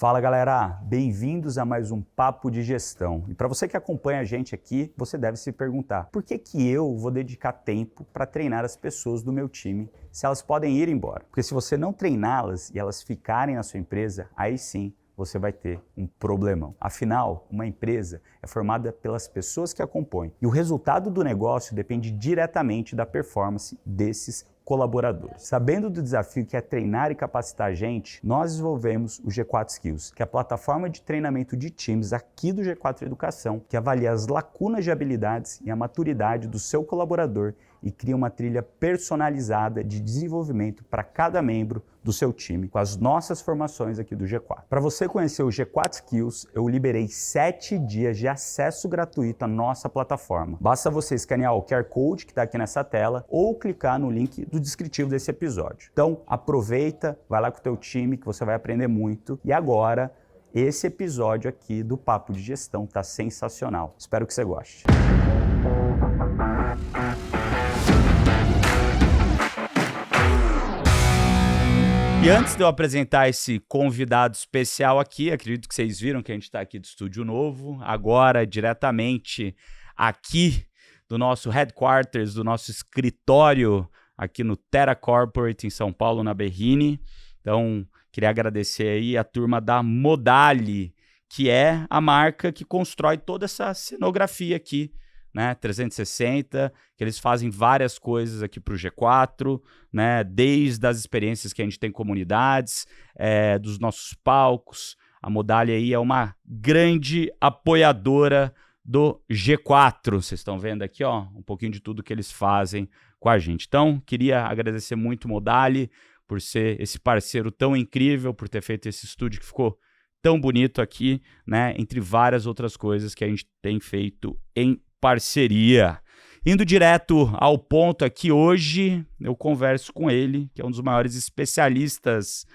Fala galera, bem-vindos a mais um Papo de Gestão. E para você que acompanha a gente aqui, você deve se perguntar, por que eu vou dedicar tempo para treinar as pessoas do meu time se elas podem ir embora? Porque se você não treiná-las e elas ficarem na sua empresa, aí sim você vai ter um problemão. Afinal, uma empresa é formada pelas pessoas que a compõem e o resultado do negócio depende diretamente da performance desses colaboradores. Sabendo do desafio que é treinar e capacitar a gente, nós desenvolvemos o G4 Skills, que é a plataforma de treinamento de times aqui do G4 Educação, que avalia as lacunas de habilidades e a maturidade do seu colaborador e cria uma trilha personalizada de desenvolvimento para cada membro do seu time, com as nossas formações aqui do G4. Para você conhecer o G4 Skills, eu liberei 7 dias de acesso gratuito à nossa plataforma. Basta você escanear o QR Code que está aqui nessa tela ou clicar no link do descritivo desse episódio. Então, aproveita, vai lá com o teu time que você vai aprender muito. E agora, esse episódio aqui do Papo de Gestão está sensacional. Espero que você goste. E antes de eu apresentar esse convidado especial aqui, acredito que vocês viram que a gente está aqui do estúdio novo, agora diretamente aqui do nosso headquarters, do nosso escritório aqui no Terra Corporate em São Paulo, na Berrini. Então, queria agradecer aí a turma da Modali, que é a marca que constrói toda essa cenografia aqui, né, 360, que eles fazem várias coisas aqui para o G4, né, desde as experiências que a gente tem em comunidades, dos nossos palcos. A Modali aí é uma grande apoiadora do G4. Vocês estão vendo aqui, ó, um pouquinho de tudo que eles fazem com a gente. Então, queria agradecer muito Modali por ser esse parceiro tão incrível, por ter feito esse estúdio que ficou tão bonito aqui, né, entre várias outras coisas que a gente tem feito em parceria. Indo direto ao ponto aqui, hoje eu converso com ele, que é um dos maiores especialistas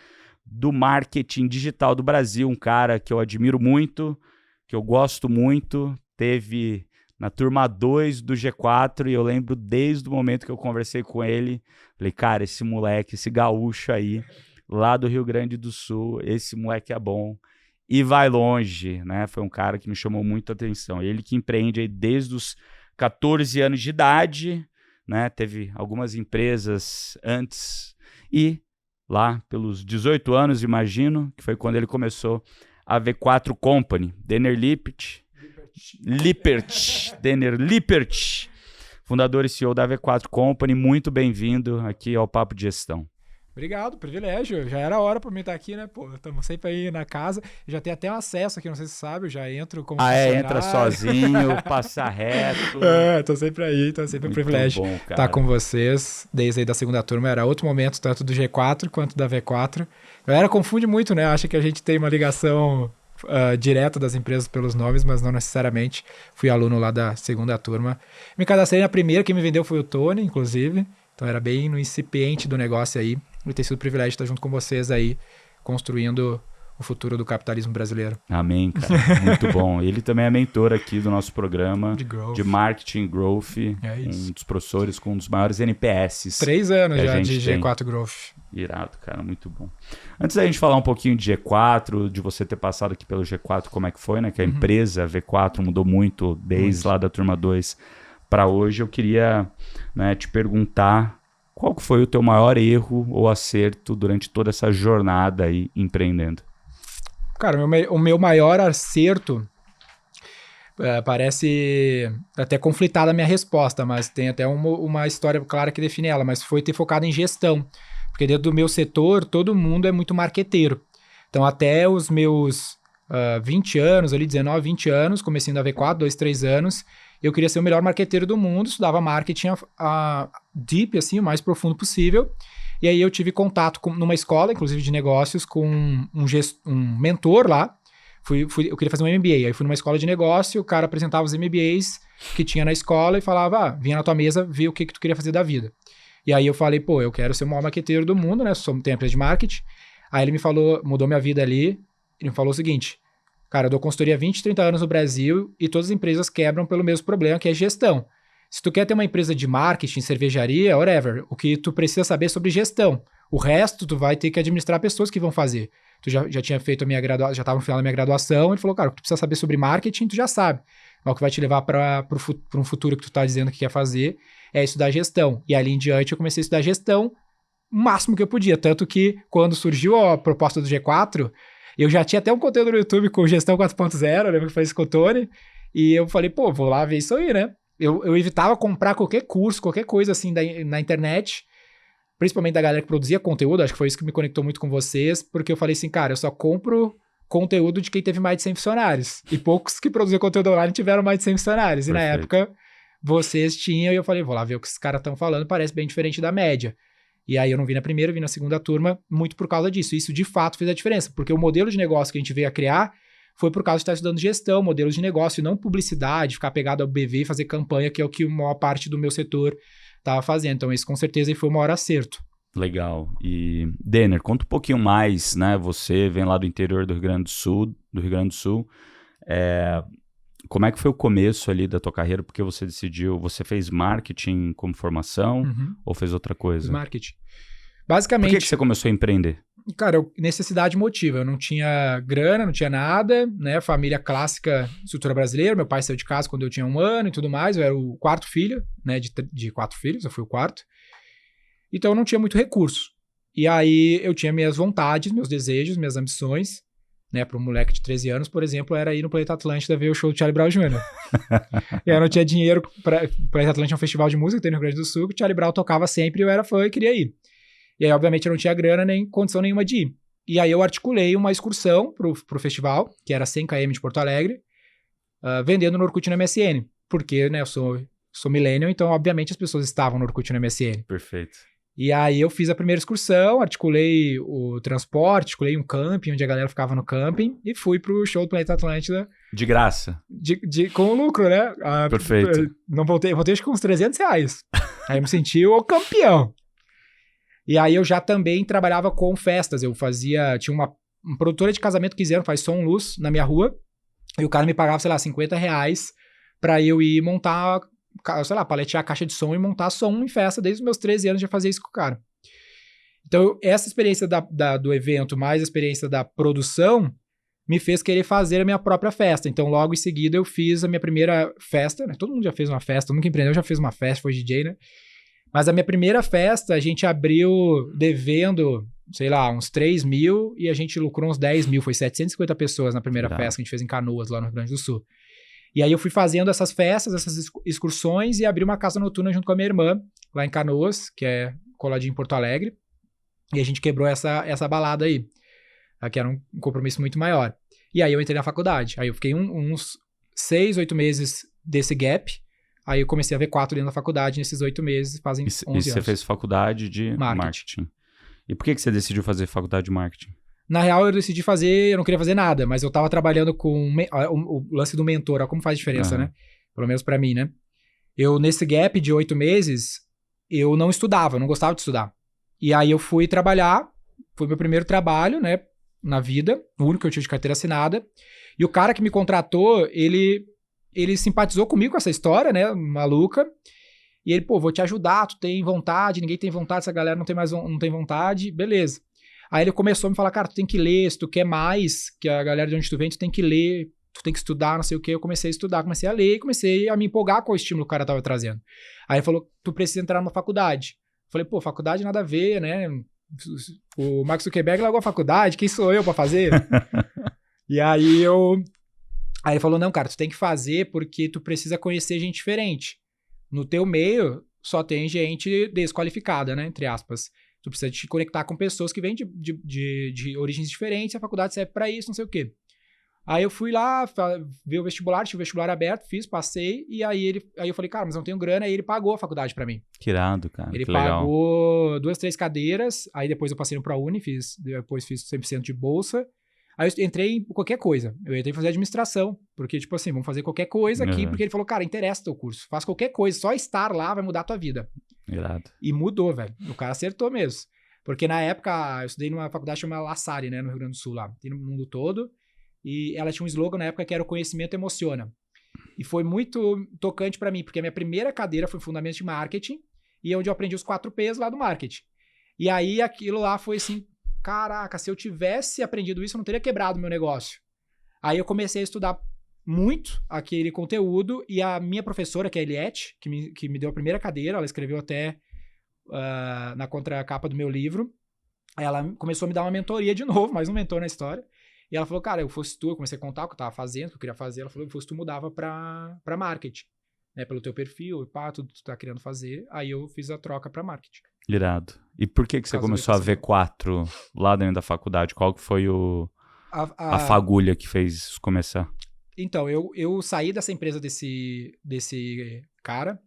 do marketing digital do Brasil, um cara que eu admiro muito, que eu gosto muito, teve na turma 2 do G4 e eu lembro desde o momento que eu conversei com ele, falei, cara, esse moleque, esse gaúcho aí, lá do Rio Grande do Sul, esse moleque é bom. E vai longe, né? Foi um cara que me chamou muito a atenção. Ele que empreende aí desde os 14 anos de idade, né? Teve algumas empresas antes e lá pelos 18 anos, imagino, que foi quando ele começou a V4 Company. Denner Lippert, fundador e CEO da V4 Company. Muito bem-vindo aqui ao Papo de Gestão. Obrigado, privilégio. Já era hora pra mim estar aqui, né? Pô, estamos sempre aí na casa. Já tem até um acesso aqui, não sei se você sabe, eu já entro como funcionário. Entra sozinho, passa reto. Tô sempre aí, então é sempre um privilégio estar com vocês. Desde aí da segunda turma, era outro momento, tanto do G4 quanto da V4. A galera confunde muito, né? Acha que a gente tem uma ligação direta das empresas pelos nomes, mas não necessariamente. Fui aluno lá da segunda turma. Me cadastrei na primeira, quem me vendeu foi o Tony, inclusive. Então era bem no incipiente do negócio aí. E ter sido o privilégio de estar junto com vocês aí, construindo o futuro do capitalismo brasileiro. Amém, cara. Muito bom. Ele também é mentor aqui do nosso programa de Marketing Growth. Um dos professores com um dos maiores NPS. 3 anos já de G4 Growth. Irado, cara. Muito bom. Antes da gente falar um pouquinho de G4, de você ter passado aqui pelo G4, como é que foi, né? Que a empresa V4 mudou muito desde lá da turma 2 para hoje. Eu queria, né, te perguntar qual que foi o teu maior erro ou acerto durante toda essa jornada aí empreendendo? Cara, o meu maior acerto parece até conflitada a minha resposta, mas tem até uma história clara que define ela, mas foi ter focado em gestão. Porque dentro do meu setor, todo mundo é muito marqueteiro. Então, até os meus 20 anos, ali 19, 20 anos, comecei na V4, 2, 3 anos, eu queria ser o melhor marqueteiro do mundo, estudava marketing deep, assim, o mais profundo possível. E aí eu tive contato numa escola, inclusive de negócios, com um mentor lá. Eu queria fazer um MBA, aí fui numa escola de negócio, o cara apresentava os MBAs que tinha na escola e falava, vinha na tua mesa ver o que tu queria fazer da vida. E aí eu falei, pô, eu quero ser o maior marqueteiro do mundo, né? Tenho empresa de marketing. Aí ele me falou, mudou minha vida ali, ele me falou o seguinte, cara, eu dou consultoria há 20, 30 anos no Brasil e todas as empresas quebram pelo mesmo problema, que é gestão. Se tu quer ter uma empresa de marketing, cervejaria, whatever, o que tu precisa saber é sobre gestão. O resto tu vai ter que administrar pessoas que vão fazer. tu já tinha feito a minha graduação, já estava no final da minha graduação, ele falou, cara, o que tu precisa saber sobre marketing, tu já sabe. Mas o que vai te levar para um futuro que tu tá dizendo que quer fazer é estudar gestão. E ali em diante eu comecei a estudar gestão o máximo que eu podia. Tanto que quando surgiu a proposta do G4, eu já tinha até um conteúdo no YouTube com gestão 4.0, eu lembro que foi isso com o Tony, e eu falei, pô, vou lá ver isso aí, né? Eu evitava comprar qualquer curso, qualquer coisa assim na internet, principalmente da galera que produzia conteúdo, acho que foi isso que me conectou muito com vocês, porque eu falei assim, cara, eu só compro conteúdo de quem teve mais de 100 funcionários. E poucos que produziam conteúdo online tiveram mais de 100 funcionários. Perfeito. E na época, vocês tinham, e eu falei, vou lá ver o que esses caras estão falando, parece bem diferente da média. E aí eu não vi na primeira, vi na segunda turma, muito por causa disso. Isso de fato fez a diferença, porque o modelo de negócio que a gente veio a criar foi por causa de estar estudando gestão, modelos de negócio, e não publicidade, ficar pegado ao BV e fazer campanha, que é o que a maior parte do meu setor estava fazendo. Então, isso com certeza foi o maior acerto. Legal. E, Denner, conta um pouquinho mais, né? Você vem lá do interior do Rio Grande do Sul. Como é que foi o começo ali da tua carreira? Porque você fez marketing como formação ou fez outra coisa? Marketing. Basicamente... Por que você começou a empreender? Cara, necessidade motiva. Eu não tinha grana, não tinha nada, né? Família clássica, estrutura brasileira. Meu pai saiu de casa quando eu tinha 1 ano e tudo mais. Eu era o 4º filho, né? De 4 filhos, eu fui o 4º. Então eu não tinha muito recurso. E aí eu tinha minhas vontades, meus desejos, minhas ambições, né? Para um moleque de 13 anos, por exemplo, era ir no Planeta Atlântida ver o show do Charlie Brown Jr. E eu não tinha dinheiro para... Planeta Atlântida é um festival de música que tem no Rio Grande do Sul, que o Charlie Brown tocava sempre e eu era fã e queria ir. E aí, obviamente, eu não tinha grana nem condição nenhuma de ir. E aí eu articulei uma excursão pro festival, que era 100 km de Porto Alegre, vendendo no Orkut e no MSN. Porque, né, eu sou millennial, então, obviamente, as pessoas estavam no Orkut e no MSN. Perfeito. E aí eu fiz a primeira excursão, articulei o transporte, articulei um camping, onde a galera ficava no camping, e fui pro show do Planeta Atlântida. De graça. Com lucro, né? Perfeito. Não voltei acho que com uns R$300. Aí eu me senti o campeão. E aí eu já também trabalhava com festas, tinha uma produtora de casamento que quiseram, faz som, luz, na minha rua, e o cara me pagava, sei lá, R$50 pra eu ir montar, sei lá, paletear a caixa de som e montar som em festa, desde os meus 13 anos já fazia isso com o cara. Então essa experiência do evento, mais a experiência da produção, me fez querer fazer a minha própria festa. Então logo em seguida eu fiz a minha primeira festa, né? Todo mundo já fez uma festa, nunca empreendeu, já fez uma festa, foi DJ, né? Mas a minha primeira festa, a gente abriu devendo, sei lá, uns 3 mil e a gente lucrou uns 10 mil. Foi 750 pessoas na primeira festa que a gente fez em Canoas, lá no Rio Grande do Sul. E aí eu fui fazendo essas festas, essas excursões e abri uma casa noturna junto com a minha irmã, lá em Canoas, que é coladinho em Porto Alegre. E a gente quebrou essa balada aí, que era um compromisso muito maior. E aí eu entrei na faculdade. Aí eu fiquei uns 6, 8 meses desse gap. Aí eu comecei a V4 dentro da faculdade nesses 8 meses, fazem 11 anos. E você fez faculdade de marketing. E por que você decidiu fazer faculdade de marketing? Na real, eu decidi fazer, eu não queria fazer nada, mas eu tava trabalhando com o lance do mentor, olha como faz diferença, né? Pelo menos pra mim, né? Eu, nesse gap de 8 meses, eu não estudava, eu não gostava de estudar. E aí eu fui trabalhar, foi meu primeiro trabalho, né? Na vida, o único que eu tive de carteira assinada. E o cara que me contratou, ele simpatizou comigo com essa história, né, maluca, e ele, pô, vou te ajudar, tu tem vontade, ninguém tem vontade, essa galera não tem vontade, beleza. Aí ele começou a me falar, cara, tu tem que ler, se tu quer mais que a galera de onde tu vem, tu tem que ler, tu tem que estudar, não sei o quê. Eu comecei a estudar, comecei a ler e comecei a me empolgar com o estímulo que o cara tava trazendo. Aí ele falou, tu precisa entrar numa faculdade. Eu falei, pô, faculdade nada a ver, né, o Mark Zuckerberg largou a faculdade, quem sou eu pra fazer? E aí ele falou, não, cara, tu tem que fazer porque tu precisa conhecer gente diferente. No teu meio, só tem gente desqualificada, né, entre aspas. Tu precisa te conectar com pessoas que vêm de origens diferentes, a faculdade serve pra isso, não sei o quê. Aí eu fui lá, ver o vestibular, tive o vestibular aberto, fiz, passei, e aí eu falei, cara, mas não tenho grana, aí ele pagou a faculdade pra mim. Que irado, cara, ele que legal. Pagou 2, 3 cadeiras, aí depois eu passei no ProUni, depois fiz 100% de bolsa. Aí eu entrei em qualquer coisa. Eu entrei fazer administração. Porque, tipo assim, vamos fazer qualquer coisa aqui. Porque ele falou, cara, interessa teu curso. Faz qualquer coisa. Só estar lá vai mudar a tua vida. Irado. E mudou, velho. O cara acertou mesmo. Porque na época, eu estudei numa faculdade chamada La Salle, né? No Rio Grande do Sul, lá. Tem no mundo todo. E ela tinha um slogan na época que era o conhecimento emociona. E foi muito tocante pra mim. Porque a minha primeira cadeira foi Fundamentos de Marketing. E é onde eu aprendi os 4 P's lá do marketing. E aí, aquilo lá foi assim... caraca, se eu tivesse aprendido isso, eu não teria quebrado meu negócio. Aí eu comecei a estudar muito aquele conteúdo e a minha professora, que é a Eliette, que me deu a primeira cadeira, ela escreveu até na contracapa do meu livro, ela começou a me dar uma mentoria de novo, mais um mentor na história, e ela falou, cara, eu comecei a contar o que eu tava fazendo, o que eu queria fazer, ela falou, tu mudava pra marketing, né, pelo teu perfil, tudo que tu tá querendo fazer, aí eu fiz a troca pra marketing. Irado. E por que você começou a V4 lá dentro da faculdade? Qual que foi a fagulha que fez isso começar? Então, eu saí dessa empresa desse cara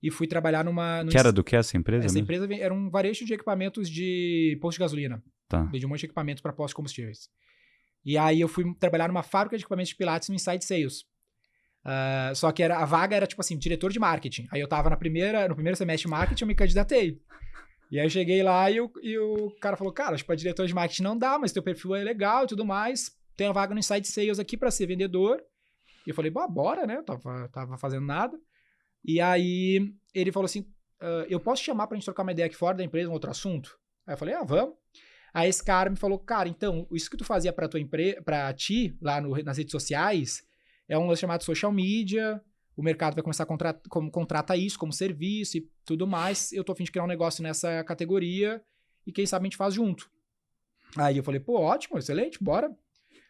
e fui trabalhar Que era do que essa empresa? Essa empresa era um varejo de equipamentos de posto de gasolina. Tá. Vendia um monte de equipamentos para postos de combustíveis. E aí eu fui trabalhar numa fábrica de equipamentos de pilates no Inside Sales. Só que a vaga era tipo assim, diretor de marketing. Aí eu tava no primeiro semestre de marketing, eu me candidatei. E aí eu cheguei lá e o cara falou, cara, tipo, diretor de marketing não dá, mas teu perfil é legal e tudo mais. Tem uma vaga no Inside Sales aqui pra ser vendedor. E eu falei, bora, né? Eu tava fazendo nada. E aí ele falou assim, eu posso te chamar pra gente trocar uma ideia aqui fora da empresa, um outro assunto? Aí eu falei, vamos. Aí esse cara me falou, cara, então, isso que tu fazia pra tua empresa, pra ti, lá nas redes sociais, é um lance chamado social media, o mercado vai começar a contratar isso como serviço e tudo mais. Eu tô a fim de criar um negócio nessa categoria e quem sabe a gente faz junto. Aí eu falei, ótimo, excelente, bora.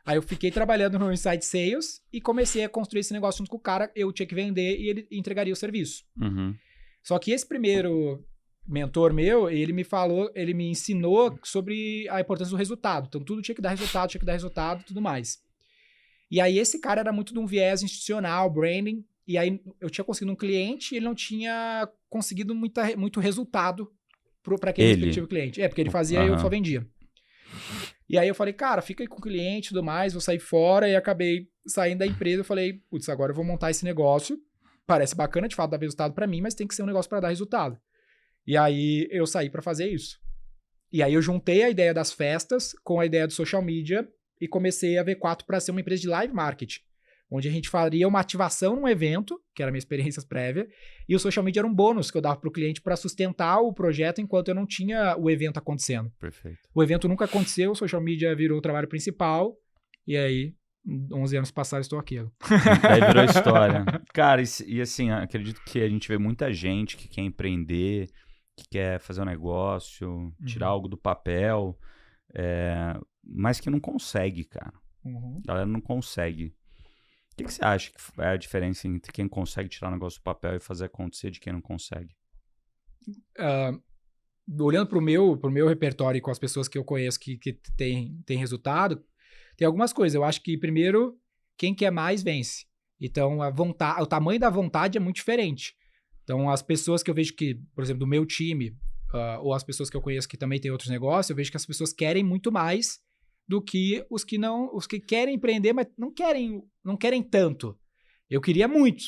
Aí eu fiquei trabalhando no Inside Sales e comecei a construir esse negócio junto com o cara. Eu tinha que vender e ele entregaria o serviço. Uhum. Só que esse primeiro mentor meu, ele me ensinou sobre a importância do resultado. Então tudo tinha que dar resultado e tudo mais. E aí esse cara era muito de um viés institucional, branding. E aí eu tinha conseguido um cliente e ele não tinha conseguido muito resultado para aquele respectivo cliente. Porque ele fazia e eu só vendia. E aí eu falei, cara, fica aí com o cliente e tudo mais, vou sair fora. E acabei saindo da empresa. Eu falei, putz, agora eu vou montar esse negócio. Parece bacana, de fato, dar resultado pra mim, mas tem que ser um negócio pra dar resultado. E aí eu saí pra fazer isso. E aí eu juntei a ideia das festas com a ideia do social media e comecei a V4 pra ser uma empresa de live marketing, onde a gente faria uma ativação num evento, que era a minha experiência prévia, e o social media era um bônus que eu dava pro cliente para sustentar o projeto enquanto eu não tinha o evento acontecendo. Perfeito. O evento nunca aconteceu, o social media virou o trabalho principal, e aí, 11 anos passaram, estou aqui. Aí virou história. Cara, e assim, acredito que a gente vê muita gente que quer empreender, que quer fazer um negócio, tirar algo do papel, mas que não consegue, cara. A galera não consegue. O que você acha que é a diferença entre quem consegue tirar o negócio do papel e fazer acontecer de quem não consegue? Olhando pro meu repertório e com as pessoas que eu conheço que tem resultado, tem algumas coisas. Eu acho que, primeiro, quem quer mais vence. Então, o tamanho da vontade é muito diferente. Então, as pessoas que eu vejo que, por exemplo, do meu time, ou as pessoas que eu conheço que também têm outros negócios, eu vejo que as pessoas querem muito mais do que os que querem empreender, mas não querem tanto. Eu queria muito.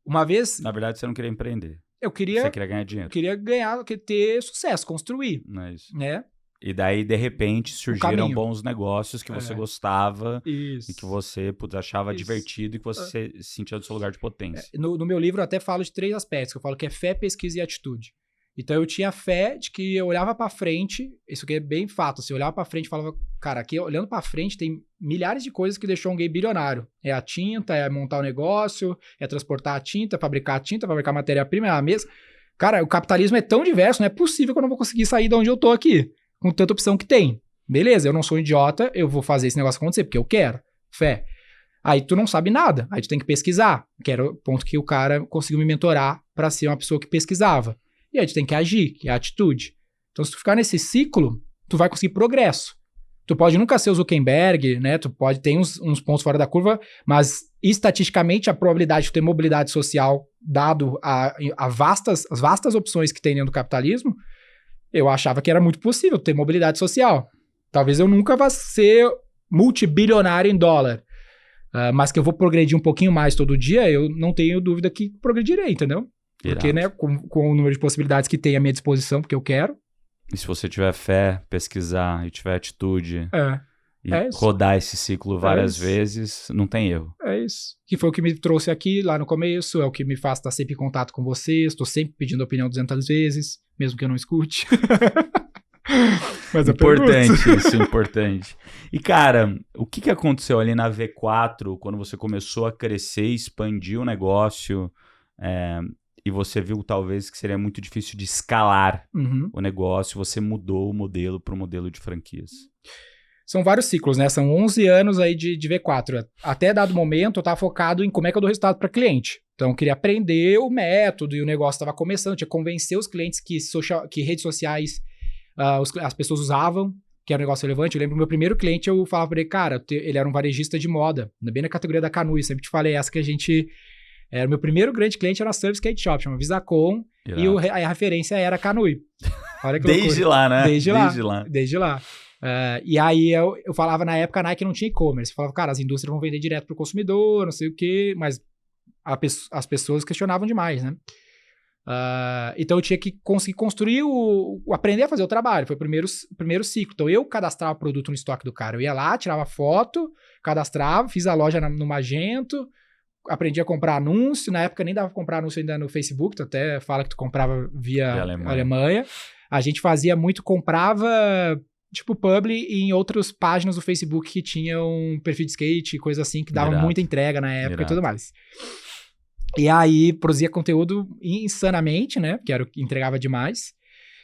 Uma vez... Na verdade, você não queria empreender. Você queria ganhar dinheiro. Eu queria ter sucesso, construir. Não é isso. Né? E daí, de repente, surgiram bons negócios que você gostava e que você achava divertido e que você se sentia do seu lugar de potência. No meu livro eu até falo de 3 aspectos, que eu falo que é fé, pesquisa e atitude. Então eu tinha fé de que eu olhava pra frente, isso aqui é bem fato, assim, eu olhava pra frente e falava, cara, aqui olhando pra frente tem milhares de coisas que deixou alguém bilionário. É a tinta, é montar o negócio, é transportar a tinta, fabricar matéria-prima, é a mesa. Cara, o capitalismo é tão diverso, não é possível que eu não vou conseguir sair de onde eu tô aqui, com tanta opção que tem. Beleza, eu não sou um idiota, eu vou fazer esse negócio acontecer, porque eu quero. Fé. Aí tu não sabe nada, aí tu tem que pesquisar, que era o ponto que o cara conseguiu me mentorar pra ser uma pessoa que pesquisava. E aí tu tem que agir, que é a atitude. Então, se tu ficar nesse ciclo, tu vai conseguir progresso. Tu pode nunca ser o Zuckerberg, né? Tu pode ter uns pontos fora da curva, mas estatisticamente a probabilidade de ter mobilidade social, dado as vastas opções que tem dentro do capitalismo, eu achava que era muito possível ter mobilidade social. Talvez eu nunca vá ser multibilionário em dólar, mas que eu vou progredir um pouquinho mais todo dia, eu não tenho dúvida que progredirei, entendeu? Porque, né, com o número de possibilidades que tem à minha disposição, porque eu quero. E se você tiver fé, pesquisar e tiver atitude e isso. rodar esse ciclo várias vezes, não tem erro. É isso. Que foi o que me trouxe aqui lá no começo, é o que me faz estar sempre em contato com vocês, estou sempre pedindo opinião 200 vezes, mesmo que eu não escute. Mas eu Importante pergunto. isso, importante. E, cara, o que aconteceu ali na V4, quando você começou a crescer, expandir o negócio, e você viu talvez que seria muito difícil de escalar Uhum. o negócio, você mudou o modelo para o modelo de franquias? São vários ciclos, né? São 11 anos aí de V4. Até dado momento, eu estava focado em como é que eu dou resultado para cliente. Então, eu queria aprender o método e o negócio estava começando. Eu tinha que convencer os clientes que redes sociais as pessoas usavam, que era um negócio relevante. Eu lembro do meu primeiro cliente, eu falava para ele, cara, ele era um varejista de moda, bem na categoria da Canui. Sempre te falei essa que a gente... Era o meu primeiro grande cliente, era a Service Skate Shop, chama Visacom, e a referência era a Canui. Olha que loucura. Desde lá, né? Desde lá. E aí eu falava na época a Nike não tinha e-commerce. Eu falava, cara, as indústrias vão vender direto pro consumidor, não sei o quê, mas as pessoas questionavam demais, né? Então eu tinha que conseguir construir aprender a fazer o trabalho. Foi o primeiro ciclo. Então eu cadastrava o produto no estoque do cara. Eu ia lá, tirava foto, cadastrava, fiz a loja no Magento, aprendi a comprar anúncio. Na época nem dava pra comprar anúncio ainda no Facebook, tu até fala que tu comprava via Alemanha. A gente fazia muito, comprava tipo publi em outras páginas do Facebook que tinham perfil de skate, coisa assim, que dava muita entrega na época e tudo mais. E aí produzia conteúdo insanamente, né? Que era o que entregava demais.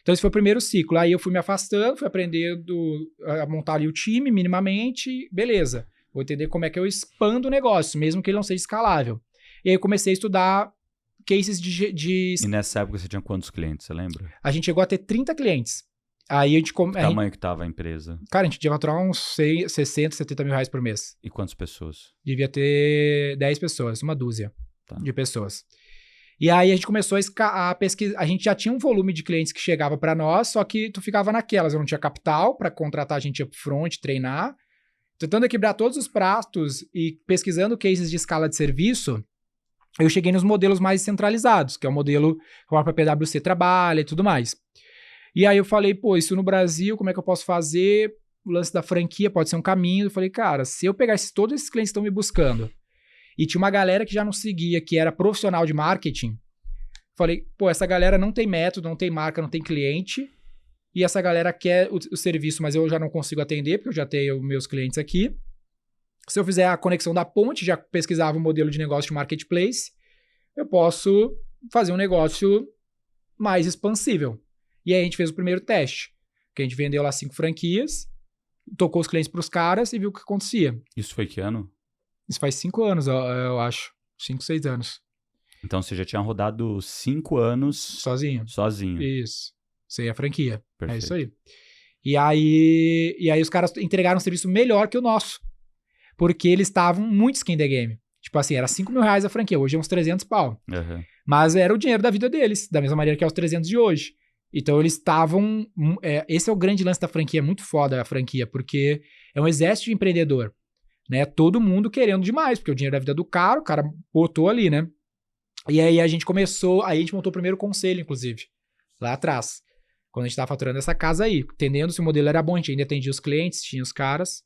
Então esse foi o primeiro ciclo. Aí eu fui me afastando, fui aprendendo a montar ali o time minimamente, beleza. Vou entender como é que eu expando o negócio, mesmo que ele não seja escalável. E aí eu comecei a estudar cases de... E nessa época você tinha quantos clientes, você lembra? A gente chegou a ter 30 clientes. Aí a gente... Que tamanho que tava a empresa? Cara, a gente devia faturar uns 60, 70 mil reais por mês. E quantas pessoas? Devia ter 10 pessoas, uma dúzia de pessoas. E aí a gente começou a pesquisar. A gente já tinha um volume de clientes que chegava para nós, só que tu ficava naquelas. Eu não tinha capital para contratar a gente upfront, treinar. Tentando equilibrar todos os pratos e pesquisando cases de escala de serviço, eu cheguei nos modelos mais centralizados, que é o modelo que a própria PwC trabalha e tudo mais. E aí eu falei, pô, isso no Brasil, como é que eu posso fazer? O lance da franquia pode ser um caminho. Eu falei, cara, se eu pegar todos esses clientes que estão me buscando, e tinha uma galera que já não seguia, que era profissional de marketing, falei, pô, essa galera não tem método, não tem marca, não tem cliente, e essa galera quer o serviço, mas eu já não consigo atender, porque eu já tenho meus clientes aqui. Se eu fizer a conexão da ponte, já pesquisava o modelo de negócio de marketplace, eu posso fazer um negócio mais expansível. E aí a gente fez o primeiro teste, que a gente vendeu lá 5 franquias, tocou os clientes para os caras e viu o que acontecia. Isso foi que ano? Isso faz 5 anos, eu acho. 5, 6 anos. Então você já tinha rodado 5 anos... Sozinho. Isso. Sem a franquia. Perfeito. É isso aí. E aí os caras entregaram um serviço melhor que o nosso. Porque eles estavam muito skin the game. Tipo assim, era 5 mil reais a franquia. Hoje é uns 300 pau. Uhum. Mas era o dinheiro da vida deles. Da mesma maneira que é os 300 de hoje. Então eles estavam... esse é o grande lance da franquia. Muito foda a franquia. Porque é um exército de empreendedor. Né? Todo mundo querendo demais, porque o dinheiro da vida do cara, o cara botou ali, né? E aí a gente montou o primeiro conselho, inclusive, lá atrás, quando a gente tava faturando essa casa aí, entendendo se o modelo era bom, a gente ainda atendia os clientes, tinha os caras,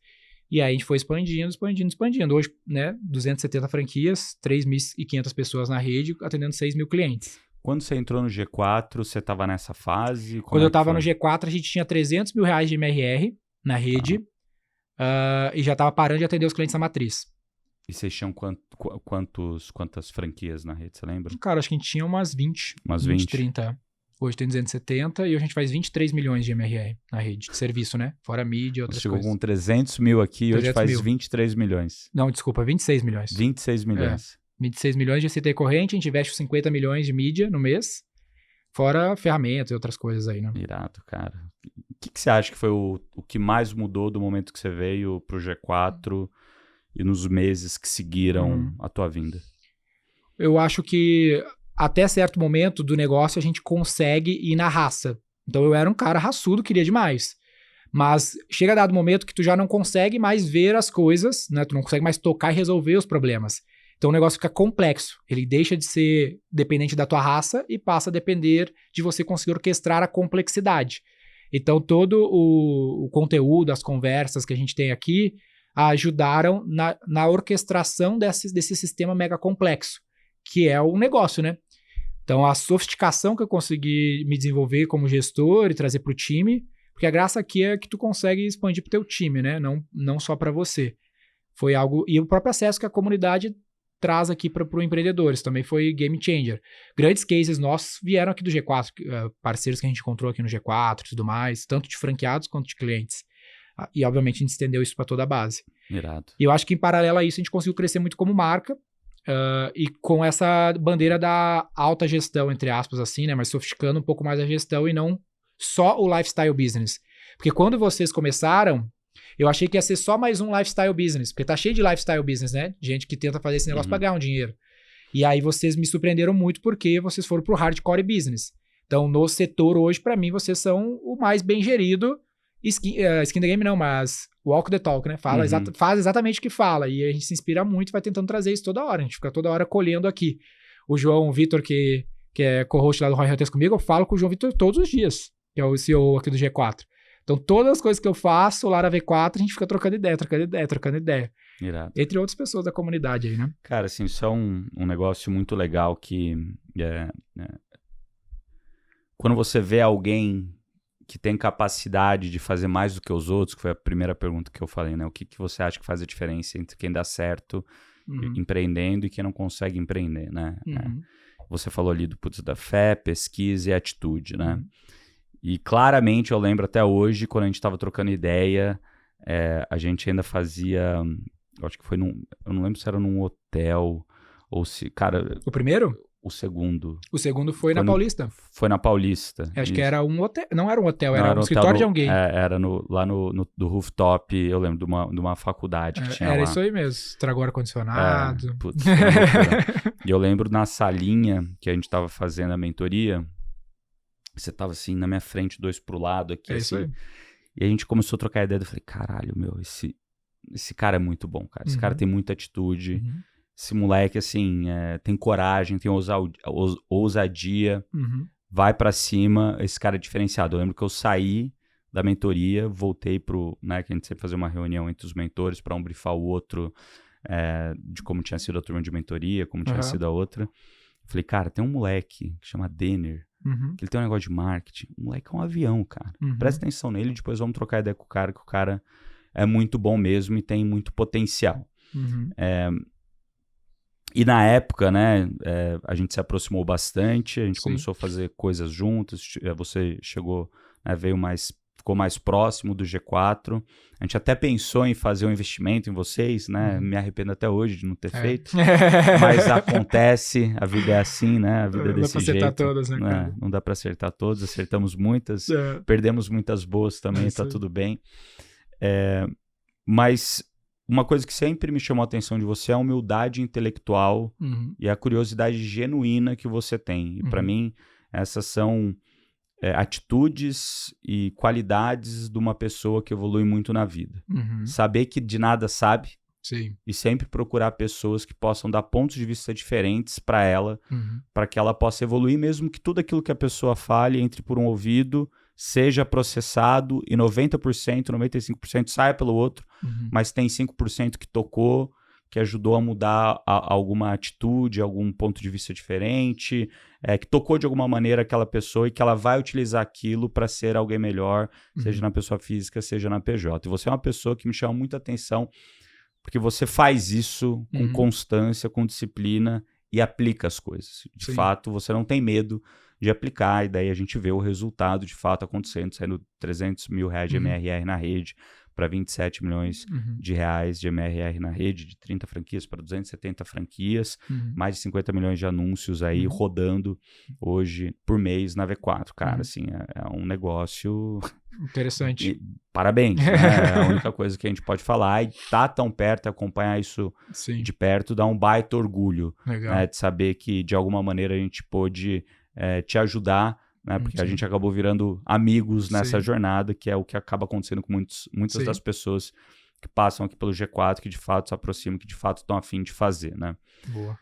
e aí a gente foi expandindo. Hoje, né, 270 franquias, 3.500 pessoas na rede, atendendo 6 mil clientes. Quando você entrou no G4, você tava nessa fase? Quando eu tava no G4, a gente tinha 300 mil reais de MRR na rede, e já tava parando de atender os clientes da matriz. E vocês tinham quantas franquias na rede, você lembra? Cara, acho que a gente tinha umas 20. Umas 20? 30. Hoje tem 270 e a gente faz 23 milhões de MRR na rede de serviço, né? Fora mídia e outras chegou coisas. Com 300 mil aqui e hoje faz 23 milhões. Não, desculpa, 26 milhões. 26 milhões. 26 milhões de receita corrente, a gente investe 50 milhões de mídia no mês, fora ferramentas e outras coisas aí, né? Irado, cara. O que você acha que foi o que mais mudou do momento que você veio pro G4 e nos meses que seguiram a tua vinda? Eu acho que até certo momento do negócio a gente consegue ir na raça. Então eu era um cara raçudo, queria demais. Mas chega dado momento que tu já não consegue mais ver as coisas, né? Tu não consegue mais tocar e resolver os problemas. Então o negócio fica complexo. Ele deixa de ser dependente da tua raça e passa a depender de você conseguir orquestrar a complexidade. Então todo o conteúdo, as conversas que a gente tem aqui ajudaram na orquestração desse sistema mega complexo, que é o negócio, né? Então, a sofisticação que eu consegui me desenvolver como gestor e trazer para o time Porque a graça aqui é que tu consegue expandir pro teu time, né? Não só para você. Foi algo... E o próprio acesso que a comunidade traz aqui para o empreendedores também foi game changer. Grandes cases nossos vieram aqui do G4, parceiros que a gente encontrou aqui no G4 e tudo mais, tanto de franqueados quanto de clientes. E, obviamente, a gente estendeu isso para toda a base. Irado. E eu acho que, em paralelo a isso, a gente conseguiu crescer muito como marca, e com essa bandeira da alta gestão, entre aspas, assim, né? Mas sofisticando um pouco mais a gestão e não só o lifestyle business. Porque quando vocês começaram, eu achei que ia ser só mais um lifestyle business, porque tá cheio de lifestyle business, né? Gente que tenta fazer esse negócio pra ganhar um dinheiro. E aí vocês me surpreenderam muito porque vocês foram pro hardcore business. Então, no setor hoje, pra mim, vocês são o mais bem gerido. Skin the game não, mas walk the talk, né? Faz exatamente o que fala. E a gente se inspira muito e vai tentando trazer isso toda hora. A gente fica toda hora colhendo aqui. O João Vitor, que é co-host lá do Roy Hunters comigo, eu falo com o João Vitor todos os dias, que é o CEO aqui do G4. Então, todas as coisas que eu faço lá na V4, a gente fica trocando ideia. Irado. Entre outras pessoas da comunidade aí, né? Cara, assim, isso é um negócio muito legal que... Quando você vê alguém que tem capacidade de fazer mais do que os outros, que foi a primeira pergunta que eu falei, né? O que você acha que faz a diferença entre quem dá certo empreendendo e quem não consegue empreender, né? Você falou ali da fé, pesquisa e atitude, né? E claramente eu lembro até hoje, quando a gente estava trocando ideia, a gente ainda fazia, eu acho que foi eu não lembro se era num hotel ou se, cara... O primeiro? O segundo. O segundo foi na Paulista. Foi na Paulista. Acho que era um hotel. Não era um hotel, era um escritório de alguém. Era lá do rooftop, eu lembro, de uma faculdade que tinha lá. Era isso aí mesmo. Estragou ar-condicionado. Putz, e eu lembro na salinha que a gente tava fazendo a mentoria, você tava assim, na minha frente, 2 pro lado aqui, assim. Isso aí. E a gente começou a trocar ideia, eu falei, caralho, meu, esse cara é muito bom, cara. Esse cara tem muita atitude. Esse moleque, assim, tem coragem, tem ousadia, vai pra cima, esse cara é diferenciado. Eu lembro que eu saí da mentoria, voltei pro, né, que a gente sempre fazia uma reunião entre os mentores para um brifar o outro de como tinha sido a turma de mentoria, como tinha sido a outra. Falei, cara, tem um moleque que chama Denner, que ele tem um negócio de marketing. O moleque é um avião, cara. Presta atenção nele, depois vamos trocar ideia com o cara, que o cara é muito bom mesmo e tem muito potencial. E na época, né, a gente se aproximou bastante, a gente começou a fazer coisas juntas, você chegou, né, ficou mais próximo do G4, a gente até pensou em fazer um investimento em vocês, né, me arrependo até hoje de não ter feito, mas acontece, a vida é assim, né, a vida é desse jeito. Não dá pra acertar todas, né, cara? Não dá pra acertar todas, acertamos muitas, perdemos muitas boas também, tá tudo bem. Mas... Uma coisa que sempre me chamou a atenção de você é a humildade intelectual e a curiosidade genuína que você tem. E para mim, essas são atitudes e qualidades de uma pessoa que evolui muito na vida. Saber que de nada sabe e sempre procurar pessoas que possam dar pontos de vista diferentes para ela, para que ela possa evoluir, mesmo que tudo aquilo que a pessoa fale entre por um ouvido, seja processado e 90%, 95% saia pelo outro, mas tem 5% que tocou, que ajudou a mudar alguma atitude, algum ponto de vista diferente, que tocou de alguma maneira aquela pessoa e que ela vai utilizar aquilo para ser alguém melhor, seja na pessoa física, seja na PJ. E você é uma pessoa que me chama muita atenção, porque você faz isso com constância, com disciplina e aplica as coisas. De fato, você não tem medo de aplicar, e daí a gente vê o resultado de fato acontecendo, saindo 300 mil reais de MRR na rede para 27 milhões de reais de MRR na rede, de 30 franquias para 270 franquias, mais de 50 milhões de anúncios aí rodando hoje por mês na V4. Cara, assim, é um negócio... Interessante. Parabéns, né? É a única coisa que a gente pode falar, e tá tão perto, acompanhar isso de perto, dá um baita orgulho, né, de saber que de alguma maneira a gente pôde te ajudar, né? Porque a gente acabou virando amigos nessa jornada, que é o que acaba acontecendo com muitas das pessoas que passam aqui pelo G4, que de fato se aproximam, que de fato estão a fim de fazer, né? Boa.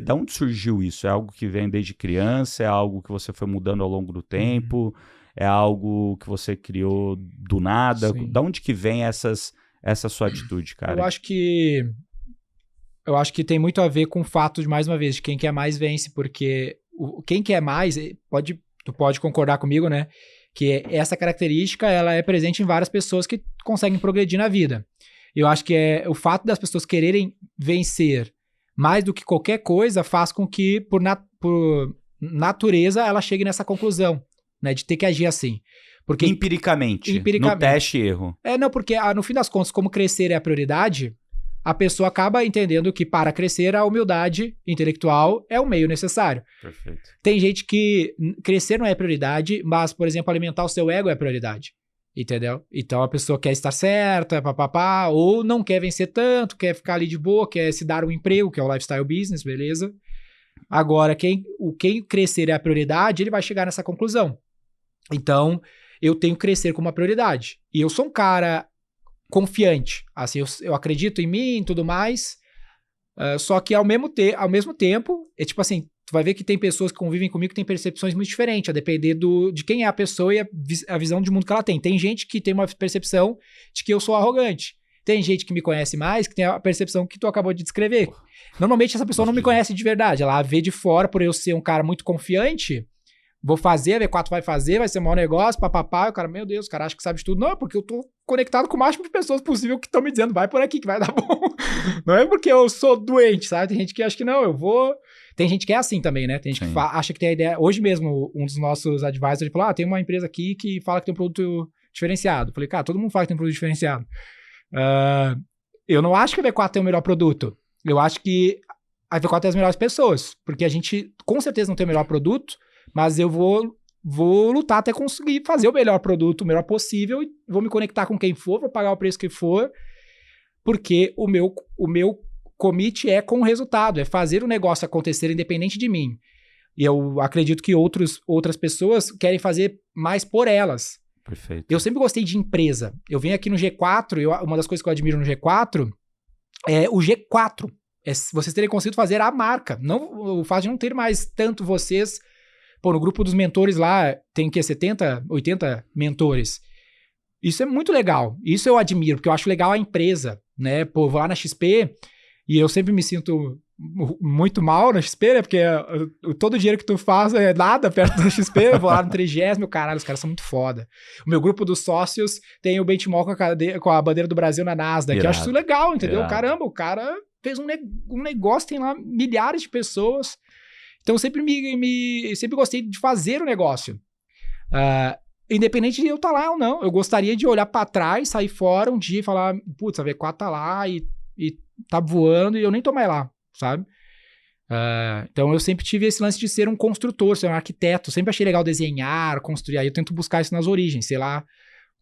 Da onde surgiu isso? É algo que vem desde criança? É algo que você foi mudando ao longo do tempo? É algo que você criou do nada? Da onde que vem essa sua atitude, cara? Eu acho que tem muito a ver com o fato, de mais uma vez, de quem quer mais vence, porque quem quer mais, tu pode concordar comigo, né? Que essa característica, ela é presente em várias pessoas que conseguem progredir na vida. Eu acho que o fato das pessoas quererem vencer mais do que qualquer coisa faz com que, por natureza, ela chegue nessa conclusão, né? De ter que agir assim. Porque, empiricamente, no teste e erro. Não, porque no fim das contas, como crescer é a prioridade, a pessoa acaba entendendo que para crescer a humildade intelectual é o meio necessário. Perfeito. Tem gente que crescer não é prioridade, mas, por exemplo, alimentar o seu ego é prioridade. Entendeu? Então a pessoa quer estar certa, papapá, ou não quer vencer tanto, quer ficar ali de boa, quer se dar um emprego, que é o lifestyle business, beleza? Agora, quem crescer é a prioridade, ele vai chegar nessa conclusão. Então, eu tenho que crescer como uma prioridade. E eu sou um cara confiante. Assim, eu acredito em mim e tudo mais. Só que ao mesmo tempo, é tipo assim, tu vai ver que tem pessoas que convivem comigo que têm percepções muito diferentes, a depender de quem é a pessoa e a visão de mundo que ela tem. Tem gente que tem uma percepção de que eu sou arrogante. Tem gente que me conhece mais, que tem a percepção que tu acabou de descrever. Normalmente essa pessoa não me conhece de verdade. Ela vê de fora, por eu ser um cara muito confiante, vou fazer, a V4 vai fazer, vai ser um mau negócio, papapá, e o cara, meu Deus, o cara acha que sabe de tudo. Não, é porque eu tô conectado com o máximo de pessoas possível que estão me dizendo, vai por aqui que vai dar bom. Não é porque eu sou doente, sabe? Tem gente que acha que não, eu vou... Tem gente que é assim também, né? Tem gente que acha que tem a ideia... Hoje mesmo, um dos nossos advisors falou, tem uma empresa aqui que fala que tem um produto diferenciado. Eu falei, cara, todo mundo fala que tem um produto diferenciado. Eu não acho que a V4 tem o melhor produto. Eu acho que a V4 tem as melhores pessoas. Porque a gente, com certeza, não tem o melhor produto, mas eu vou lutar até conseguir fazer o melhor produto, o melhor possível, e vou me conectar com quem for, vou pagar o preço que for, porque o meu commit é com o resultado, é fazer o negócio acontecer independente de mim. E eu acredito que outras pessoas querem fazer mais por elas. Perfeito. Eu sempre gostei de empresa. Eu venho aqui no G4, uma das coisas que eu admiro no G4 é o G4. É vocês terem conseguido fazer a marca. Não, o fato de não ter mais tanto vocês... Pô, no grupo dos mentores lá, tem que 70, 80 mentores. Isso é muito legal. Isso eu admiro, porque eu acho legal a empresa, né? Pô, vou lá na XP e eu sempre me sinto muito mal na XP, né? Porque todo o dinheiro que tu faz é nada perto da XP. Eu vou lá no 30º, caralho, os caras são muito foda. O meu grupo dos sócios tem o benchmark com a bandeira do Brasil na Nasdaq, que eu acho isso legal, entendeu? Irado. Caramba, o cara fez um negócio, tem lá milhares de pessoas. Então, eu sempre gostei de fazer o negócio. Independente de eu estar lá ou não. Eu gostaria de olhar para trás, sair fora um dia e falar, putz, a V4 tá lá e tá voando e eu nem tô mais lá, sabe? Então, eu sempre tive esse lance de ser um construtor, ser um arquiteto. Sempre achei legal desenhar, construir. Aí eu tento buscar isso nas origens, sei lá.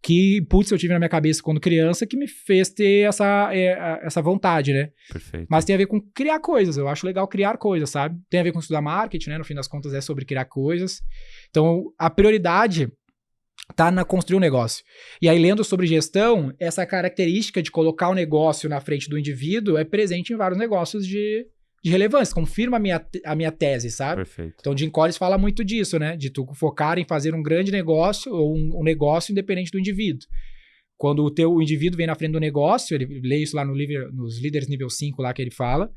Que, putz, eu tive na minha cabeça quando criança que me fez ter essa vontade, né? Perfeito. Mas tem a ver com criar coisas. Eu acho legal criar coisas, sabe? Tem a ver com estudar marketing, né? No fim das contas é sobre criar coisas. Então, a prioridade tá na construir um negócio. E aí, lendo sobre gestão, essa característica de colocar o negócio na frente do indivíduo é presente em vários negócios de relevância. Confirma a minha tese, sabe? Perfeito. Então, Jim Collins fala muito disso, né? De tu focar em fazer um grande negócio ou um negócio independente do indivíduo. Quando o indivíduo vem na frente do negócio, ele lê isso lá nos líderes nível 5 lá que ele fala,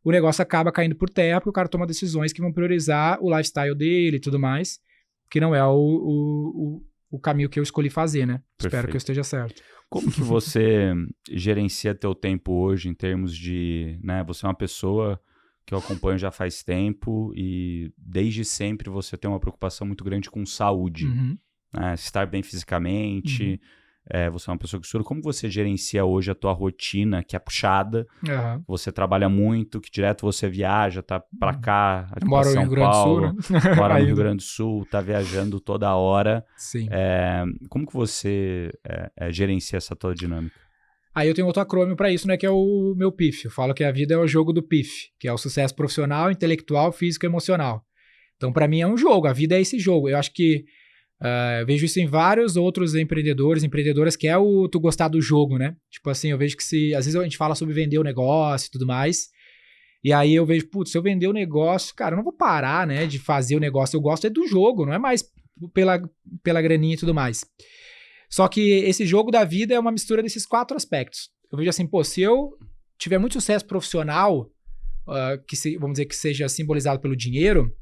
o negócio acaba caindo por terra porque o cara toma decisões que vão priorizar o lifestyle dele e tudo mais, que não é o caminho que eu escolhi fazer, né? Perfeito. Espero que eu esteja certo. Como que você gerencia teu tempo hoje em termos de, né, você é uma pessoa que eu acompanho já faz tempo e desde sempre você tem uma preocupação muito grande com saúde, né? Estar bem fisicamente, você é uma pessoa que estuda. Como você gerencia hoje a tua rotina, que é puxada, você trabalha muito, que direto você viaja, tá pra cá, pra São Paulo, mora no Rio Grande do Sul, tá viajando toda hora. Sim. Como que você gerencia essa tua dinâmica? Aí eu tenho outro acrônimo para isso, né, que é o meu PIF. Eu falo que a vida é o jogo do PIF, que é o sucesso profissional, intelectual, físico e emocional. Então, para mim, é um jogo. A vida é esse jogo. Eu acho que eu vejo isso em vários outros empreendedoras, que é tu gostar do jogo, né? Tipo assim, eu vejo que às vezes a gente fala sobre vender o negócio e tudo mais, e aí eu vejo, putz, se eu vender o negócio, cara, eu não vou parar, né, de fazer o negócio. Eu gosto do jogo, não é mais pela graninha e tudo mais. Só que esse jogo da vida é uma mistura desses 4 aspectos. Eu vejo assim, se eu tiver muito sucesso profissional, vamos dizer que seja simbolizado pelo dinheiro,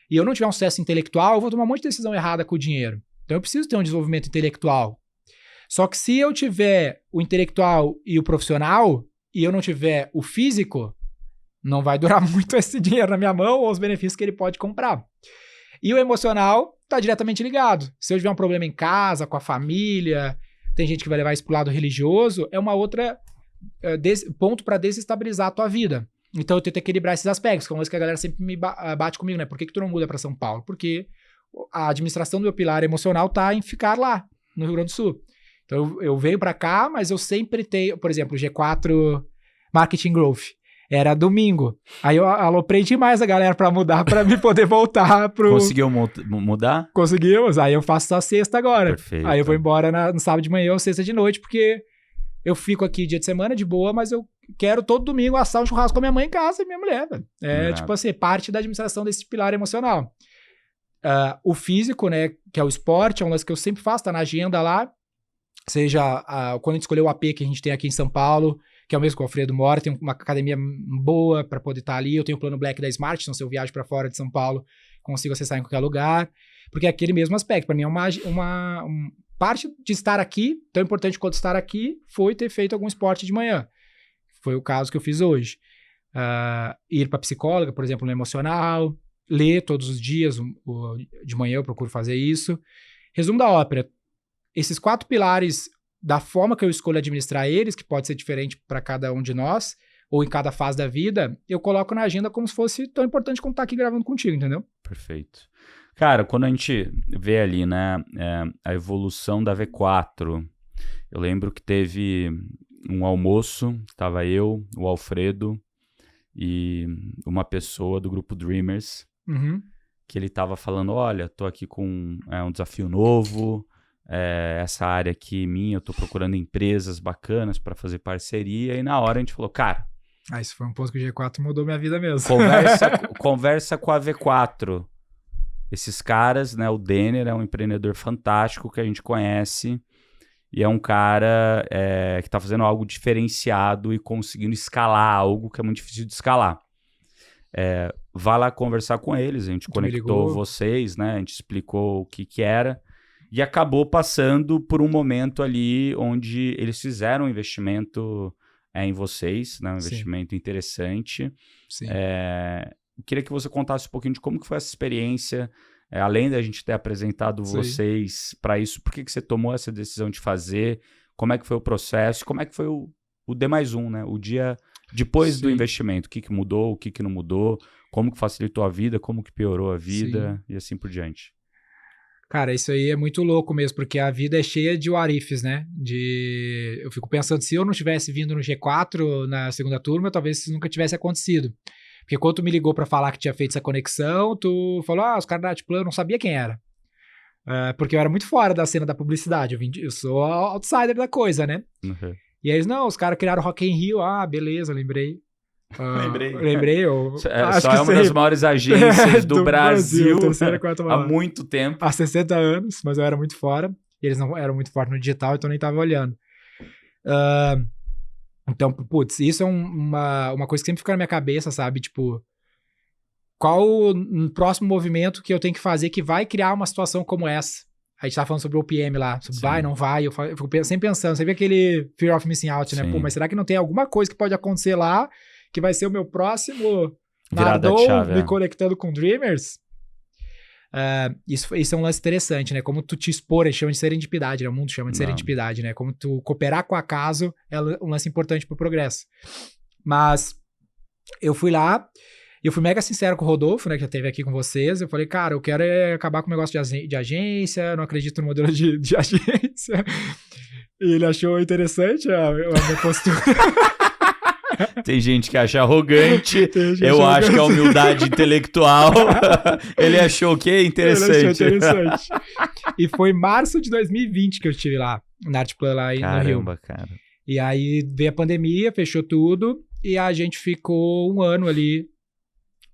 e eu não tiver um sucesso intelectual, eu vou tomar um monte de decisão errada com o dinheiro. Então eu preciso ter um desenvolvimento intelectual. Só que se eu tiver o intelectual e o profissional, e eu não tiver o físico, não vai durar muito esse dinheiro na minha mão ou os benefícios que ele pode comprar. E o emocional está diretamente ligado. Se eu tiver um problema em casa, com a família, tem gente que vai levar isso pro lado religioso, é uma outra ponto para desestabilizar a tua vida. Então eu tento equilibrar esses aspectos, que é uma coisa que a galera sempre me bate comigo, né? Por que tu não muda para São Paulo? Porque a administração do meu pilar emocional tá em ficar lá, no Rio Grande do Sul. Então eu venho para cá, mas eu sempre tenho, por exemplo, o G4 Marketing Growth. Era domingo. Aí eu aloprei demais a galera pra mudar, pra me poder voltar pro... Conseguiu mudar? Conseguimos. Aí eu faço só sexta agora. Perfeito. Aí eu vou embora no sábado de manhã ou sexta de noite, porque eu fico aqui dia de semana de boa, mas eu quero todo domingo assar um churrasco com a minha mãe em casa e minha mulher, velho. Tipo assim, parte da administração desse pilar emocional. O físico, né, que é o esporte, é um lance que eu sempre faço, tá na agenda lá. Seja quando a gente escolheu o AP que a gente tem aqui em São Paulo, que é o mesmo que o Alfredo mora, tem uma academia boa para poder estar ali. Eu tenho o plano Black da Smart, então se eu viajo para fora de São Paulo, consigo acessar em qualquer lugar. Porque é aquele mesmo aspecto. Para mim é uma parte de estar aqui, tão importante quanto estar aqui, foi ter feito algum esporte de manhã. Foi o caso que eu fiz hoje. Ir para psicóloga, por exemplo, no emocional, ler todos os dias, de manhã eu procuro fazer isso. Resumo da ópera. Esses 4 pilares, da forma que eu escolho administrar eles, que pode ser diferente para cada um de nós, ou em cada fase da vida, eu coloco na agenda como se fosse tão importante como estar aqui gravando contigo, entendeu? Perfeito. Cara, quando a gente vê ali, né, a evolução da V4, eu lembro que teve um almoço, estava eu, o Alfredo e uma pessoa do grupo Dreamers, que ele estava falando, olha, tô aqui com um desafio novo, essa área aqui minha, eu tô procurando empresas bacanas para fazer parceria, e na hora a gente falou, cara... isso foi um ponto que o G4 mudou minha vida mesmo. Conversa com a V4. Esses caras, né, o Denner é um empreendedor fantástico que a gente conhece, e é um cara que tá fazendo algo diferenciado e conseguindo escalar algo que é muito difícil de escalar. Vá lá conversar com eles, a gente conectou vocês, né, a gente explicou o que era, e acabou passando por um momento ali onde eles fizeram um investimento em vocês, né? Um investimento interessante. Sim. Eu queria que você contasse um pouquinho de como que foi essa experiência, além da gente ter apresentado vocês para isso, por que você tomou essa decisão de fazer, como é que foi o processo, como é que foi o D+1, né? O dia depois do investimento, o que mudou, o que não mudou, como que facilitou a vida, como que piorou a vida e assim por diante. Cara, isso aí é muito louco mesmo, porque a vida é cheia de what ifs, né? Eu fico pensando, se eu não tivesse vindo no G4 na segunda turma, talvez isso nunca tivesse acontecido. Porque quando tu me ligou pra falar que tinha feito essa conexão, tu falou, os caras da Altplan, eu não sabia quem era. Porque eu era muito fora da cena da publicidade, eu sou outsider da coisa, né? Uhum. E aí eles, não, os caras criaram Rock in Rio, beleza, lembrei. Lembrei. Só é uma das maiores agências do Brasil há muito tempo. Há 60 anos, mas eu era muito fora. E eles não eram muito fortes no digital, então eu nem tava olhando. Então, putz, isso é uma coisa que sempre fica na minha cabeça, sabe? Tipo, qual o próximo movimento que eu tenho que fazer que vai criar uma situação como essa? A gente tava falando sobre o OPM lá, sobre vai, não vai, eu fico sempre pensando, sempre aquele fear of missing out, né? Pô, mas será que não tem alguma coisa que pode acontecer lá que vai ser o meu próximo Nardon me conectando com Dreamers? Isso é um lance interessante, né? Como tu te expor, eles chamam de serendipidade, né? O mundo chama de serendipidade, né? Como tu cooperar com o acaso é um lance importante pro progresso. Mas eu fui lá, eu fui mega sincero com o Rodolfo, né? Que já esteve aqui com vocês. Eu falei, cara, eu quero acabar com o negócio de agência, não acredito no modelo de agência. E ele achou interessante a minha postura. Tem gente que acha arrogante, eu acho que é humildade intelectual. Ele achou que é interessante. Ele achou interessante. E foi em março de 2020 que eu estive lá, na Altplan lá no Rio. Caramba, cara. E aí veio a pandemia, fechou tudo, e a gente ficou um ano ali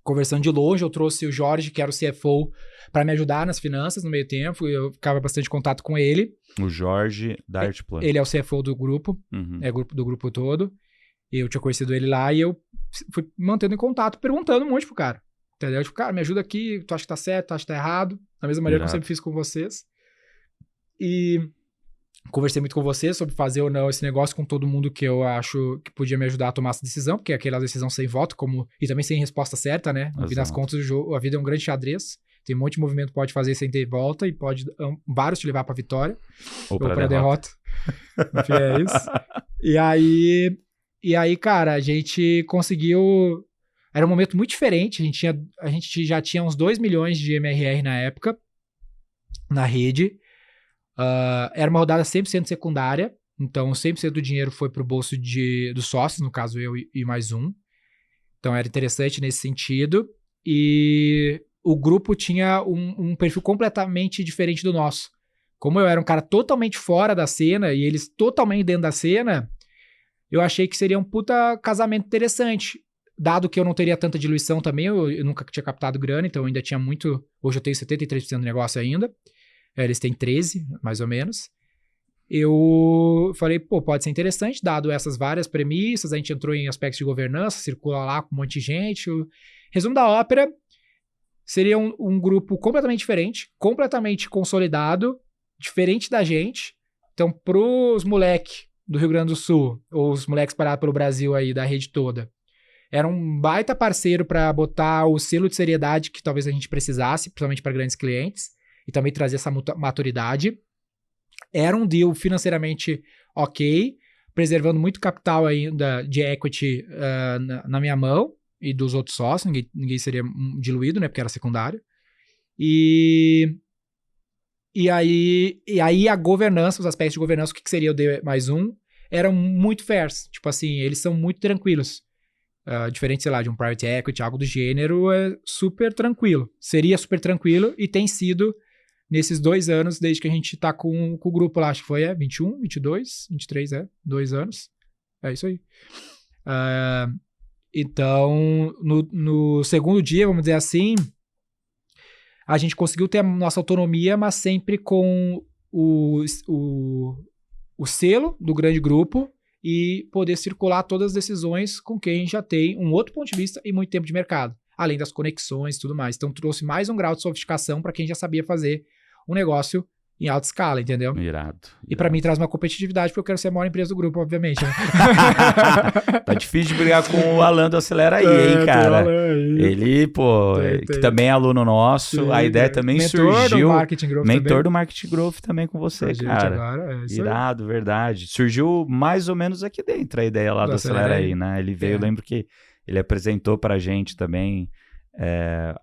conversando de longe. Eu trouxe o Jorge, que era o CFO, para me ajudar nas finanças no meio tempo, eu ficava bastante em contato com ele. O Jorge da Altplan. Ele é o CFO do grupo, do grupo todo. Eu tinha conhecido ele lá e eu fui mantendo em contato, perguntando um monte pro cara. Entendeu? Tipo, cara, me ajuda aqui, tu acha que tá certo, tu acha que tá errado? Da mesma maneira que eu sempre fiz com vocês. e conversei muito com você sobre fazer ou não esse negócio com todo mundo que eu acho que podia me ajudar a tomar essa decisão, porque é aquela decisão sem voto, e também sem resposta certa, né? No fim das contas, a vida é um grande xadrez. Tem um monte de movimento que pode fazer sem ter volta e pode vários te levar pra vitória ou pra derrota. Enfim, é isso. E aí, cara, a gente conseguiu... Era um momento muito diferente. A gente já tinha uns 2 milhões de MRR na época, na rede. Era uma rodada 100% secundária. Então, 100% do dinheiro foi pro bolso dos sócios, no caso eu e mais um. Então, era interessante nesse sentido. E o grupo tinha um perfil completamente diferente do nosso. Como eu era um cara totalmente fora da cena e eles totalmente dentro da cena, eu achei que seria um puta casamento interessante. Dado que eu não teria tanta diluição também, eu nunca tinha captado grana, então eu ainda tinha muito... Hoje eu tenho 73% do negócio ainda. Eles têm 13%, mais ou menos. Eu falei, pode ser interessante, dado essas várias premissas, a gente entrou em aspectos de governança, circula lá com um monte de gente. O resumo da ópera seria um grupo completamente diferente, completamente consolidado, diferente da gente. Então, pros moleques do Rio Grande do Sul, ou os moleques espalhados pelo Brasil aí, da rede toda, era um baita parceiro para botar o selo de seriedade que talvez a gente precisasse, principalmente para grandes clientes, e também trazer essa maturidade. Era um deal financeiramente ok, preservando muito capital ainda de equity na minha mão e dos outros sócios, ninguém seria diluído, né, porque era secundário. E aí a governança, os aspectos de governança, o que seria o D+1, eram muito fairs. Tipo assim, eles são muito tranquilos. Diferente, sei lá, de um private equity, algo do gênero, é super tranquilo. Seria super tranquilo e tem sido nesses 2 anos, desde que a gente tá com o grupo lá, acho que foi 21, 22, 23, 2 anos. É isso aí. Então, no segundo dia, vamos dizer assim, a gente conseguiu ter a nossa autonomia, mas sempre com o selo do grande grupo e poder circular todas as decisões com quem já tem um outro ponto de vista e muito tempo de mercado, além das conexões e tudo mais. Então, trouxe mais um grau de sofisticação para quem já sabia fazer um negócio em alta escala, entendeu? Irado. E pra mim traz uma competitividade, porque eu quero ser a maior empresa do grupo, obviamente. Né? Tá difícil de brigar com o Alan do Acelera aí, hein, cara? Ele, que também é aluno nosso, sim, a ideia também surgiu. Mentor do Marketing Growth também com você, cara. Agora, irado, aí. Verdade. Surgiu mais ou menos aqui dentro a ideia lá do Acelera aí, né? Ele veio, eu lembro que ele apresentou pra gente também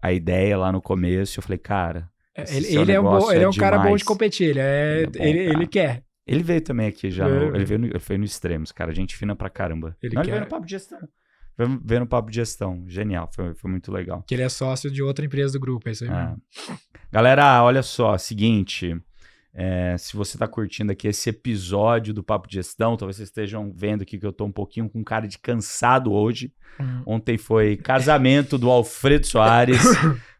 a ideia lá no começo. Eu falei, cara... Ele é um cara bom de competir, ele quer. Ele veio também aqui já, ele foi no Extremos, cara, gente fina pra caramba. Ele veio no Papo de Gestão. Veio no Papo de Gestão, genial, foi muito legal. Que ele é sócio de outra empresa do grupo, é isso aí mesmo. Galera, olha só, seguinte, se você tá curtindo aqui esse episódio do Papo de Gestão, talvez vocês estejam vendo aqui que eu tô um pouquinho com cara de cansado hoje. Ontem foi casamento do Alfredo Soares,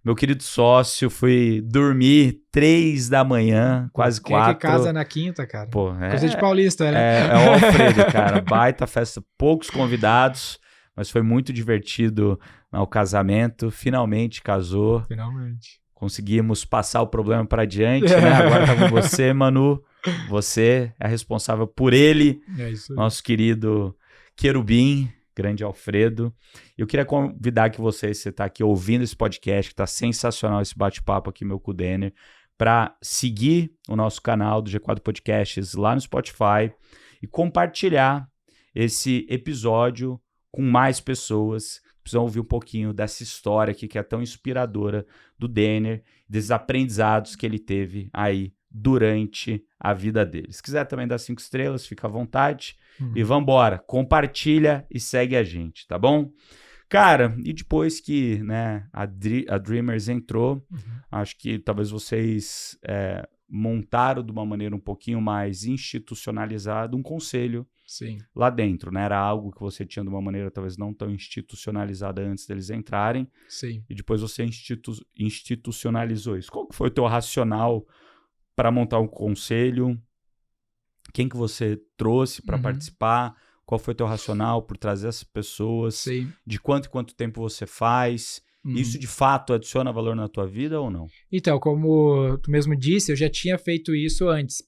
meu querido sócio, fui dormir 3 da manhã, quase 4. Quem é que casa na quinta, cara? Coisa de paulista, né? É o Alfredo, cara, baita festa, poucos convidados, mas foi muito divertido o casamento, finalmente casou. Finalmente. Conseguimos passar o problema para adiante, né? Agora tá com você, Manu. Você é responsável por ele, nosso querido querubim, grande Alfredo. Eu queria convidar que você está aqui ouvindo esse podcast, que está sensacional esse bate-papo aqui, meu com o Denner, para seguir o nosso canal do G4 Podcasts lá no Spotify e compartilhar esse episódio com mais pessoas que precisam ouvir um pouquinho dessa história aqui que é tão inspiradora do Denner, desses aprendizados que ele teve aí durante a vida dele. Se quiser também dar 5 estrelas, fica à vontade. E vambora, compartilha e segue a gente, tá bom? Cara, e depois que a Dreamers entrou, acho que talvez vocês montaram de uma maneira um pouquinho mais institucionalizada um conselho lá dentro, né? Era algo que você tinha de uma maneira talvez não tão institucionalizada antes deles entrarem. Sim. E depois você institucionalizou isso. Qual que foi o teu racional para montar um conselho? Quem que você trouxe para participar? Qual foi o teu racional por trazer essas pessoas? Sim. De quanto em quanto tempo você faz? Isso de fato adiciona valor na tua vida ou não? Então, como tu mesmo disse, eu já tinha feito isso antes.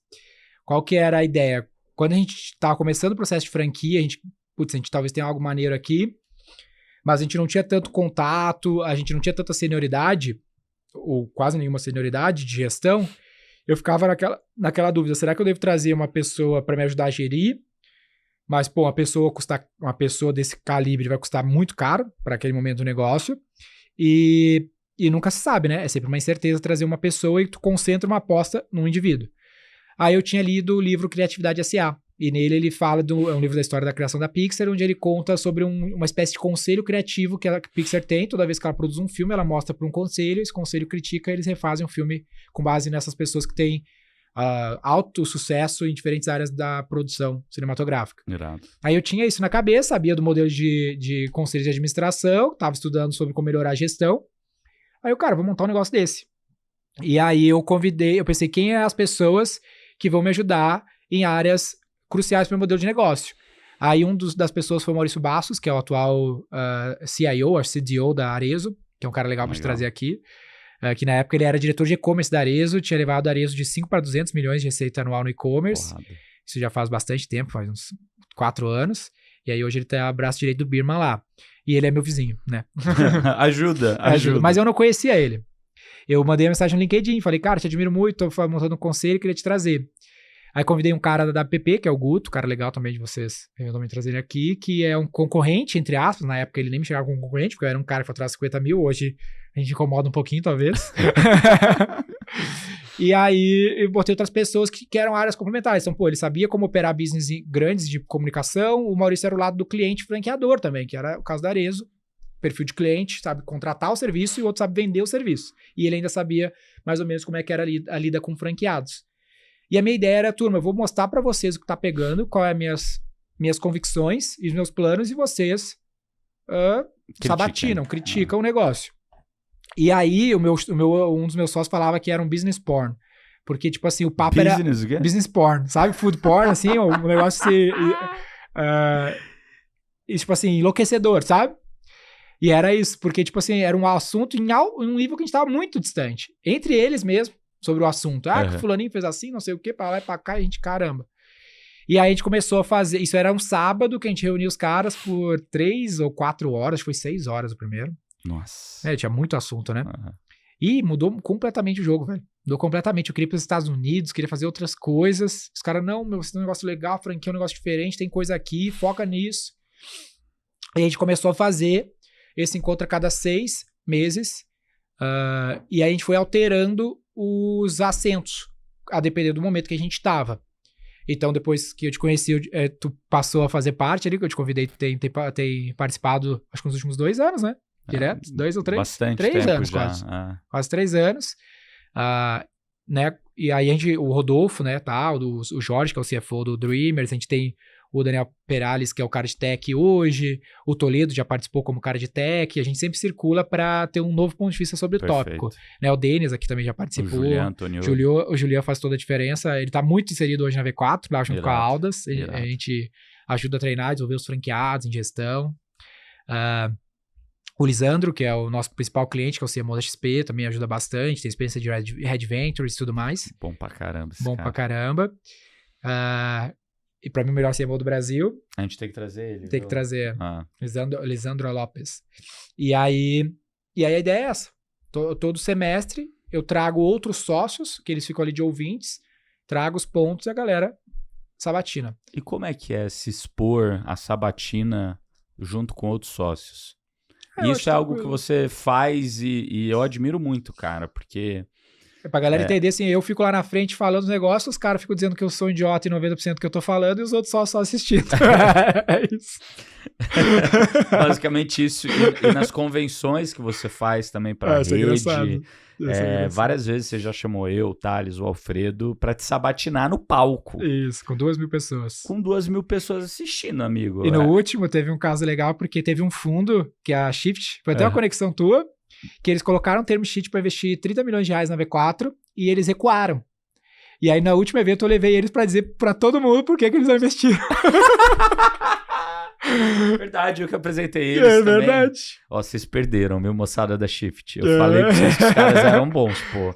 Qual que era a ideia? Quando a gente estava começando o processo de franquia, a gente talvez tenha algo maneiro aqui, mas a gente não tinha tanto contato, a gente não tinha tanta senioridade, ou quase nenhuma senioridade de gestão. Eu ficava naquela dúvida, será que eu devo trazer uma pessoa para me ajudar a gerir? Mas, pô, uma pessoa desse calibre vai custar muito caro para aquele momento do negócio. E nunca se sabe, né? É sempre uma incerteza trazer uma pessoa e tu concentra uma aposta num indivíduo. Aí eu tinha lido o livro Criatividade S.A. E nele ele fala é um livro da história da criação da Pixar, onde ele conta sobre uma espécie de conselho criativo que a Pixar tem. Toda vez que ela produz um filme, ela mostra para um conselho, esse conselho critica, eles refazem um filme com base nessas pessoas que têm alto sucesso em diferentes áreas da produção cinematográfica. Irado. Aí eu tinha isso na cabeça, sabia do modelo de conselho de administração, estava estudando sobre como melhorar a gestão. Aí eu, cara, vou montar um negócio desse. E aí eu pensei, quem é as pessoas que vão me ajudar em áreas cruciais para o meu modelo de negócio? Aí das pessoas foi o Maurício Bastos, que é o atual CIO, ou CDO da Arezzo, que é um cara legal para te trazer aqui. Que na época ele era diretor de e-commerce da Arezzo, tinha levado a Arezzo de 5 para 200 milhões de receita anual no e-commerce. Isso já faz bastante tempo, faz uns 4 anos. E aí hoje ele tá braço direito do Birman lá. E ele é meu vizinho, né? Ajuda. Mas eu não conhecia ele. Eu mandei uma mensagem no LinkedIn, falei, cara, te admiro muito, tô montando um conselho, queria te trazer. Aí convidei um cara da WPP, que é o Guto, cara legal também de vocês, eventualmente trazer ele aqui, que é um concorrente, entre aspas, na época ele nem me chegava como concorrente, porque eu era um cara que faturava 50 mil, hoje a gente incomoda um pouquinho, talvez. E aí eu botei outras pessoas que eram áreas complementares. Então, pô, ele sabia como operar business grandes de comunicação, o Maurício era o lado do cliente franqueador também, que era o caso da Arezzo, perfil de cliente, sabe contratar o serviço e o outro sabe vender o serviço. E ele ainda sabia mais ou menos como é que era a lida com franqueados. E a minha ideia era, turma, eu vou mostrar para vocês o que tá pegando, qual é as minhas convicções e os meus planos, e vocês criticam o negócio. E aí, um dos meus sócios falava que era um business porn. Porque, tipo assim, o papo era... Business porn, sabe? Food porn, assim, o negócio tipo assim, enlouquecedor, sabe? E era isso, porque, tipo assim, era um assunto em um nível que a gente tava muito distante. Entre eles mesmo, sobre o assunto. Que o fulaninho fez assim, não sei o quê, pra lá e pra cá, e a gente, caramba. E aí a gente começou a fazer... Isso era um sábado que a gente reunia os caras por 3 ou 4 horas, acho que foi 6 horas o primeiro. Nossa. Tinha muito assunto, né? E mudou completamente o jogo, velho. Mudou completamente. Eu queria ir para os Estados Unidos, queria fazer outras coisas. Os caras, não, meu, você é um negócio legal, franquia é um negócio diferente, tem coisa aqui, foca nisso. E a gente começou a fazer esse encontro a cada 6 meses. E aí a gente foi alterando os assentos, a depender do momento que a gente estava. Então, depois que eu te conheci, tu passou a fazer parte ali, que eu te convidei, tem participado, acho que nos últimos 2 anos, né? Direto, 2 ou 3? Bastante 3 tempo anos, já. Quase 3 anos. Né? E aí o Rodolfo, né, o Jorge, que é o CFO do Dreamers, a gente tem o Daniel Perales, que é o cara de tech hoje, o Toledo já participou como cara de tech, a gente sempre circula para ter um novo ponto de vista sobre o tópico. Né? O Denis aqui também já participou. O Julian faz toda a diferença, ele tá muito inserido hoje na V4, lá junto com a Aldas, a gente ajuda a treinar, desenvolver os franqueados em gestão. O Lisandro, que é o nosso principal cliente, que é o CMO da XP, também ajuda bastante, tem experiência de Red Ventures e tudo mais. Bom pra caramba. Pra caramba. E pra mim, o melhor CMO do Brasil. A gente tem que trazer ele. Tem que trazer. Lisandro Lopes. E aí a ideia é essa. Todo semestre eu trago outros sócios, que eles ficam ali de ouvintes, trago os pontos e a galera sabatina. E como é que é se expor a sabatina junto com outros sócios? Isso é algo que você faz e eu admiro muito, cara, porque... Pra galera entender, assim, eu fico lá na frente falando os negócios, os caras ficam dizendo que eu sou um idiota em 90% do que eu tô falando e os outros só assistindo. É isso. Basicamente isso. E nas convenções que você faz também pra rede, várias vezes você já chamou eu, o Thales, o Alfredo, pra te sabatinar no palco. Isso, com 2.000 pessoas. Com 2.000 pessoas assistindo, amigo. E no último teve um caso legal, porque teve um fundo, que é a Shift, foi até uma conexão tua, que eles colocaram um term sheet para investir 30 milhões de reais na V4 e eles recuaram. E aí, no último evento, eu levei eles para dizer para todo mundo por que eles não investiram. Verdade, eu que apresentei eles também. É verdade. Ó, vocês perderam, meu, moçada da Shift. Eu falei pra vocês que os caras eram bons, pô.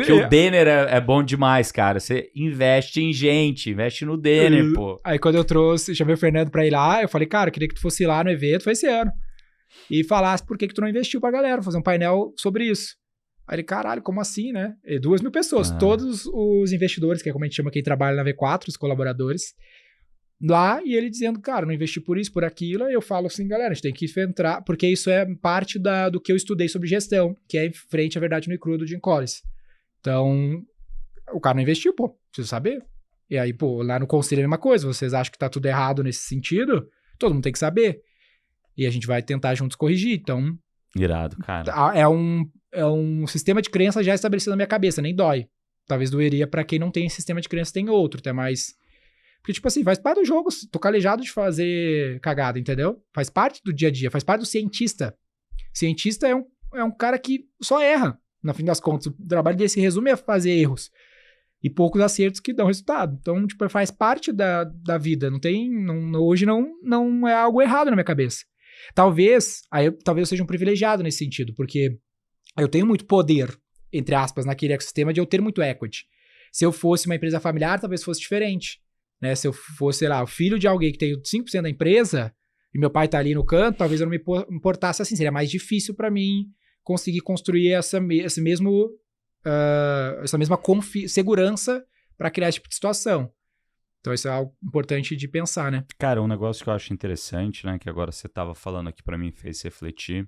Que o Denner é bom demais, cara. Você investe em gente, investe no Denner, pô. Aí quando eu chamei o Fernando pra ir lá, eu falei, cara, eu queria que tu fosse lá no evento, foi esse ano. E falasse por que tu não investiu pra galera, fazer um painel sobre isso. Aí ele, caralho, como assim, né? E 2.000 pessoas, todos os investidores, que é como a gente chama quem trabalha na V4, os colaboradores, lá, e ele dizendo, cara, não investi por isso, por aquilo, e eu falo assim, galera, a gente tem que entrar, porque isso é parte do que eu estudei sobre gestão, que é em frente à verdade no e crua do Jim Collins. Então, o cara não investiu, pô, preciso saber. E aí, pô, lá no conselho é a mesma coisa, vocês acham que tá tudo errado nesse sentido? Todo mundo tem que saber. E a gente vai tentar juntos corrigir, então... Irado, cara. É um sistema de crença já estabelecido na minha cabeça, nem dói. Talvez doeria pra quem não tem sistema de crença, tem outro, até mais... Porque, tipo assim, faz parte do jogo, tô calejado de fazer cagada, entendeu? Faz parte do dia a dia, faz parte do cientista. Cientista é um cara que só erra, no fim das contas. O trabalho dele se resume a fazer erros. E poucos acertos que dão resultado. Então, tipo, faz parte da vida. Hoje não é algo errado na minha cabeça. Talvez eu seja um privilegiado nesse sentido, porque eu tenho muito poder, entre aspas, naquele ecossistema de eu ter muito equity. Se eu fosse uma empresa familiar, talvez fosse diferente. Né? Se eu fosse, sei lá, o filho de alguém que tem 5% da empresa e meu pai tá ali no canto, talvez eu não me importasse assim. Seria mais difícil para mim conseguir construir essa mesma segurança para criar esse tipo de situação. Então isso é algo importante de pensar, né? Cara, um negócio que eu acho interessante, né, que agora você tava falando aqui para mim, fez refletir.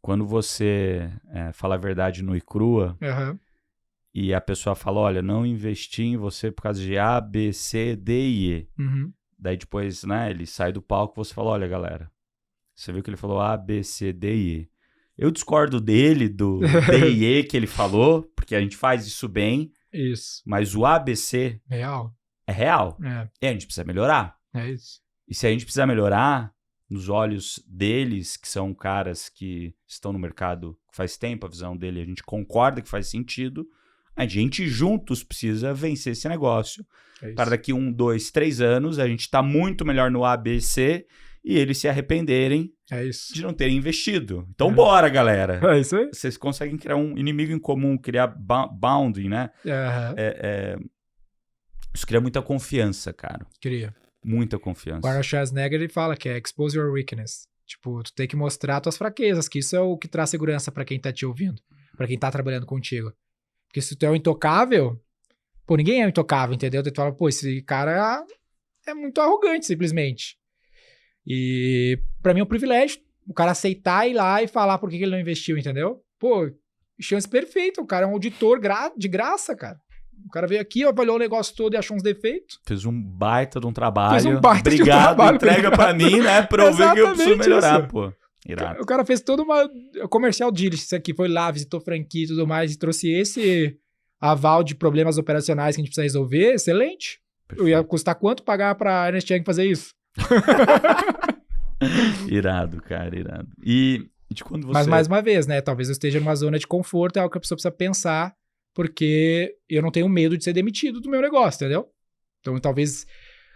Quando você fala a verdade nua e crua, e a pessoa fala, olha, não investi em você por causa de A, B, C, D e E. Daí depois, né, ele sai do palco e você fala, olha, galera, você viu que ele falou A, B, C, D e E. Eu discordo dele, do D e E que ele falou, porque a gente faz isso bem. Isso. Mas o A, B, C... Real. É real. E a gente precisa melhorar. É isso. E se a gente precisa melhorar, nos olhos deles, que são caras que estão no mercado faz tempo, a visão dele, a gente concorda que faz sentido, a gente juntos precisa vencer esse negócio. Para daqui 1, 2, 3 anos, a gente tá muito melhor no A, B, C e eles se arrependerem de não terem investido. Então bora, galera. É isso aí. Vocês conseguem criar um inimigo em comum, criar bounding, né? Isso cria muita confiança, cara. Cria. Muita confiança. O Arnold Schwarzenegger, ele fala que é expose your weakness. Tipo, tu tem que mostrar tuas fraquezas, que isso é o que traz segurança pra quem tá te ouvindo, pra quem tá trabalhando contigo. Porque se tu é um intocável, pô, ninguém é um intocável, entendeu? Tu fala, pô, esse cara é muito arrogante, simplesmente. E pra mim é um privilégio o cara aceitar ir lá e falar por que ele não investiu, entendeu? Pô, chance perfeita, o cara é um auditor de graça, cara. O cara veio aqui, avaliou o negócio todo e achou uns defeitos. Fez um baita de um trabalho. Obrigado, de um trabalho, entrega pra mim, né? Pra eu ver que eu preciso melhorar, pô. Irado. O cara fez toda uma comercial diligence aqui, foi lá, visitou franquia e tudo mais, e trouxe esse aval de problemas operacionais que a gente precisa resolver. Excelente. Perfeito. Ia custar quanto pagar pra Ernst Young fazer isso? Irado, cara, irado. E de quando você... Mas mais uma vez, né? Talvez eu esteja numa zona de conforto, é algo que a pessoa precisa pensar, porque eu não tenho medo de ser demitido do meu negócio, entendeu? Então, talvez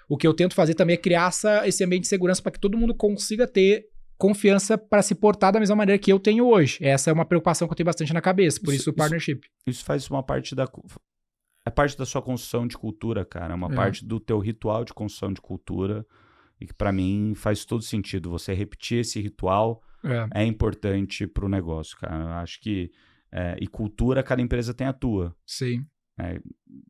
o que eu tento fazer também é criar esse ambiente de segurança para que todo mundo consiga ter confiança para se portar da mesma maneira que eu tenho hoje. Essa é uma preocupação que eu tenho bastante na cabeça, por isso o partnership. Isso faz uma parte é parte da sua construção de cultura, cara. É uma parte do teu ritual de construção de cultura e que para mim faz todo sentido. Você repetir esse ritual é importante pro negócio, cara. Eu acho que e cultura, cada empresa tem a tua. Sim.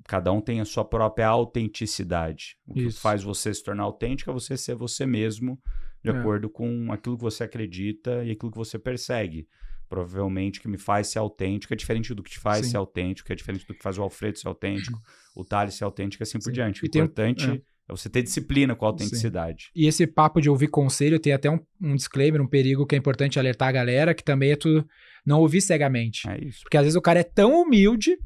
Cada um tem a sua própria autenticidade. O que faz você se tornar autêntico é você ser você mesmo, de acordo com aquilo que você acredita e aquilo que você persegue. Provavelmente o que me faz ser autêntico é diferente do que te faz ser autêntico, é diferente do que faz o Alfredo ser autêntico, o Thales ser autêntico e assim por diante. O importante é você ter disciplina com a autenticidade. E esse papo de ouvir conselho tem até um disclaimer, um perigo que é importante alertar a galera, que também é tu não ouvir cegamente. É isso. Porque às vezes o cara é tão humilde,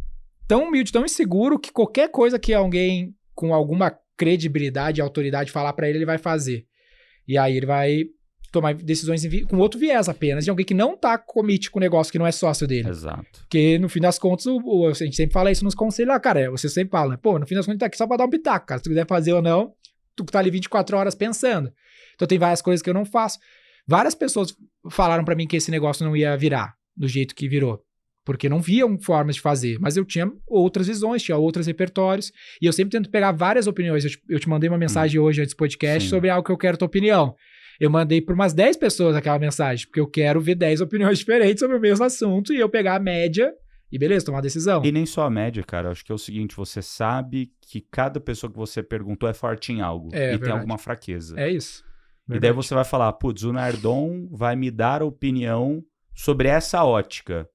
tão inseguro, que qualquer coisa que alguém com alguma credibilidade e autoridade falar pra ele vai fazer. E aí ele vai tomar decisões com outro viés apenas, de alguém que não tá commit com o negócio, que não é sócio dele. Exato. Porque no fim das contas, a gente sempre fala isso nos conselhos, cara, você sempre fala, né? Pô, no fim das contas, tá aqui só pra dar um pitaco, cara. Se tu quiser fazer ou não, tu tá ali 24 horas pensando. Então tem várias coisas que eu não faço. Várias pessoas falaram pra mim que esse negócio não ia virar do jeito que virou. Porque não viam formas de fazer. Mas eu tinha outras visões, tinha outros repertórios. E eu sempre tento pegar várias opiniões. Eu te mandei uma mensagem hoje antes do podcast sobre algo que eu quero tua opinião. Eu mandei para umas 10 pessoas aquela mensagem, porque eu quero ver 10 opiniões diferentes sobre o mesmo assunto e eu pegar a média e beleza, tomar uma decisão. E nem só a média, cara. Acho que é o seguinte, você sabe que cada pessoa que você perguntou é forte em algo e verdade. tem alguma fraqueza. É isso. Verdade. E daí você vai falar, putz, o Nardon vai me dar opinião sobre essa ótica,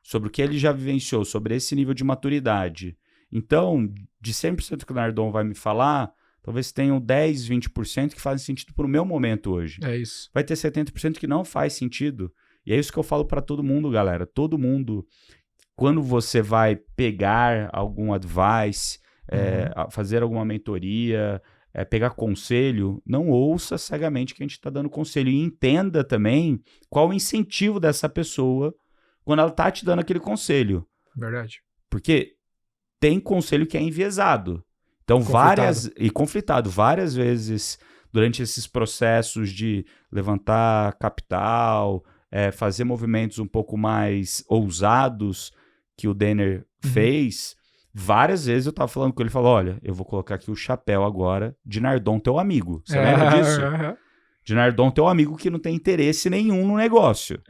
sobre o que ele já vivenciou, sobre esse nível de maturidade. Então, de 100% que o Nardon vai me falar, talvez tenham 10, 20% que fazem sentido pro meu momento hoje. É isso. Vai ter 70% que não faz sentido. E é isso que eu falo para todo mundo, galera. Todo mundo, quando você vai pegar algum advice, fazer alguma mentoria, pegar conselho, não ouça cegamente que a gente está dando conselho. E entenda também qual o incentivo dessa pessoa quando ela tá te dando aquele conselho. Verdade. Porque tem conselho que é enviesado. Então, conflitado. Várias vezes, durante esses processos de levantar capital, fazer movimentos um pouco mais ousados que o Denner fez, várias vezes eu tava falando com ele, falou, olha, eu vou colocar aqui o chapéu agora de Nardon, teu amigo. Você lembra disso? De Nardon, teu amigo que não tem interesse nenhum no negócio.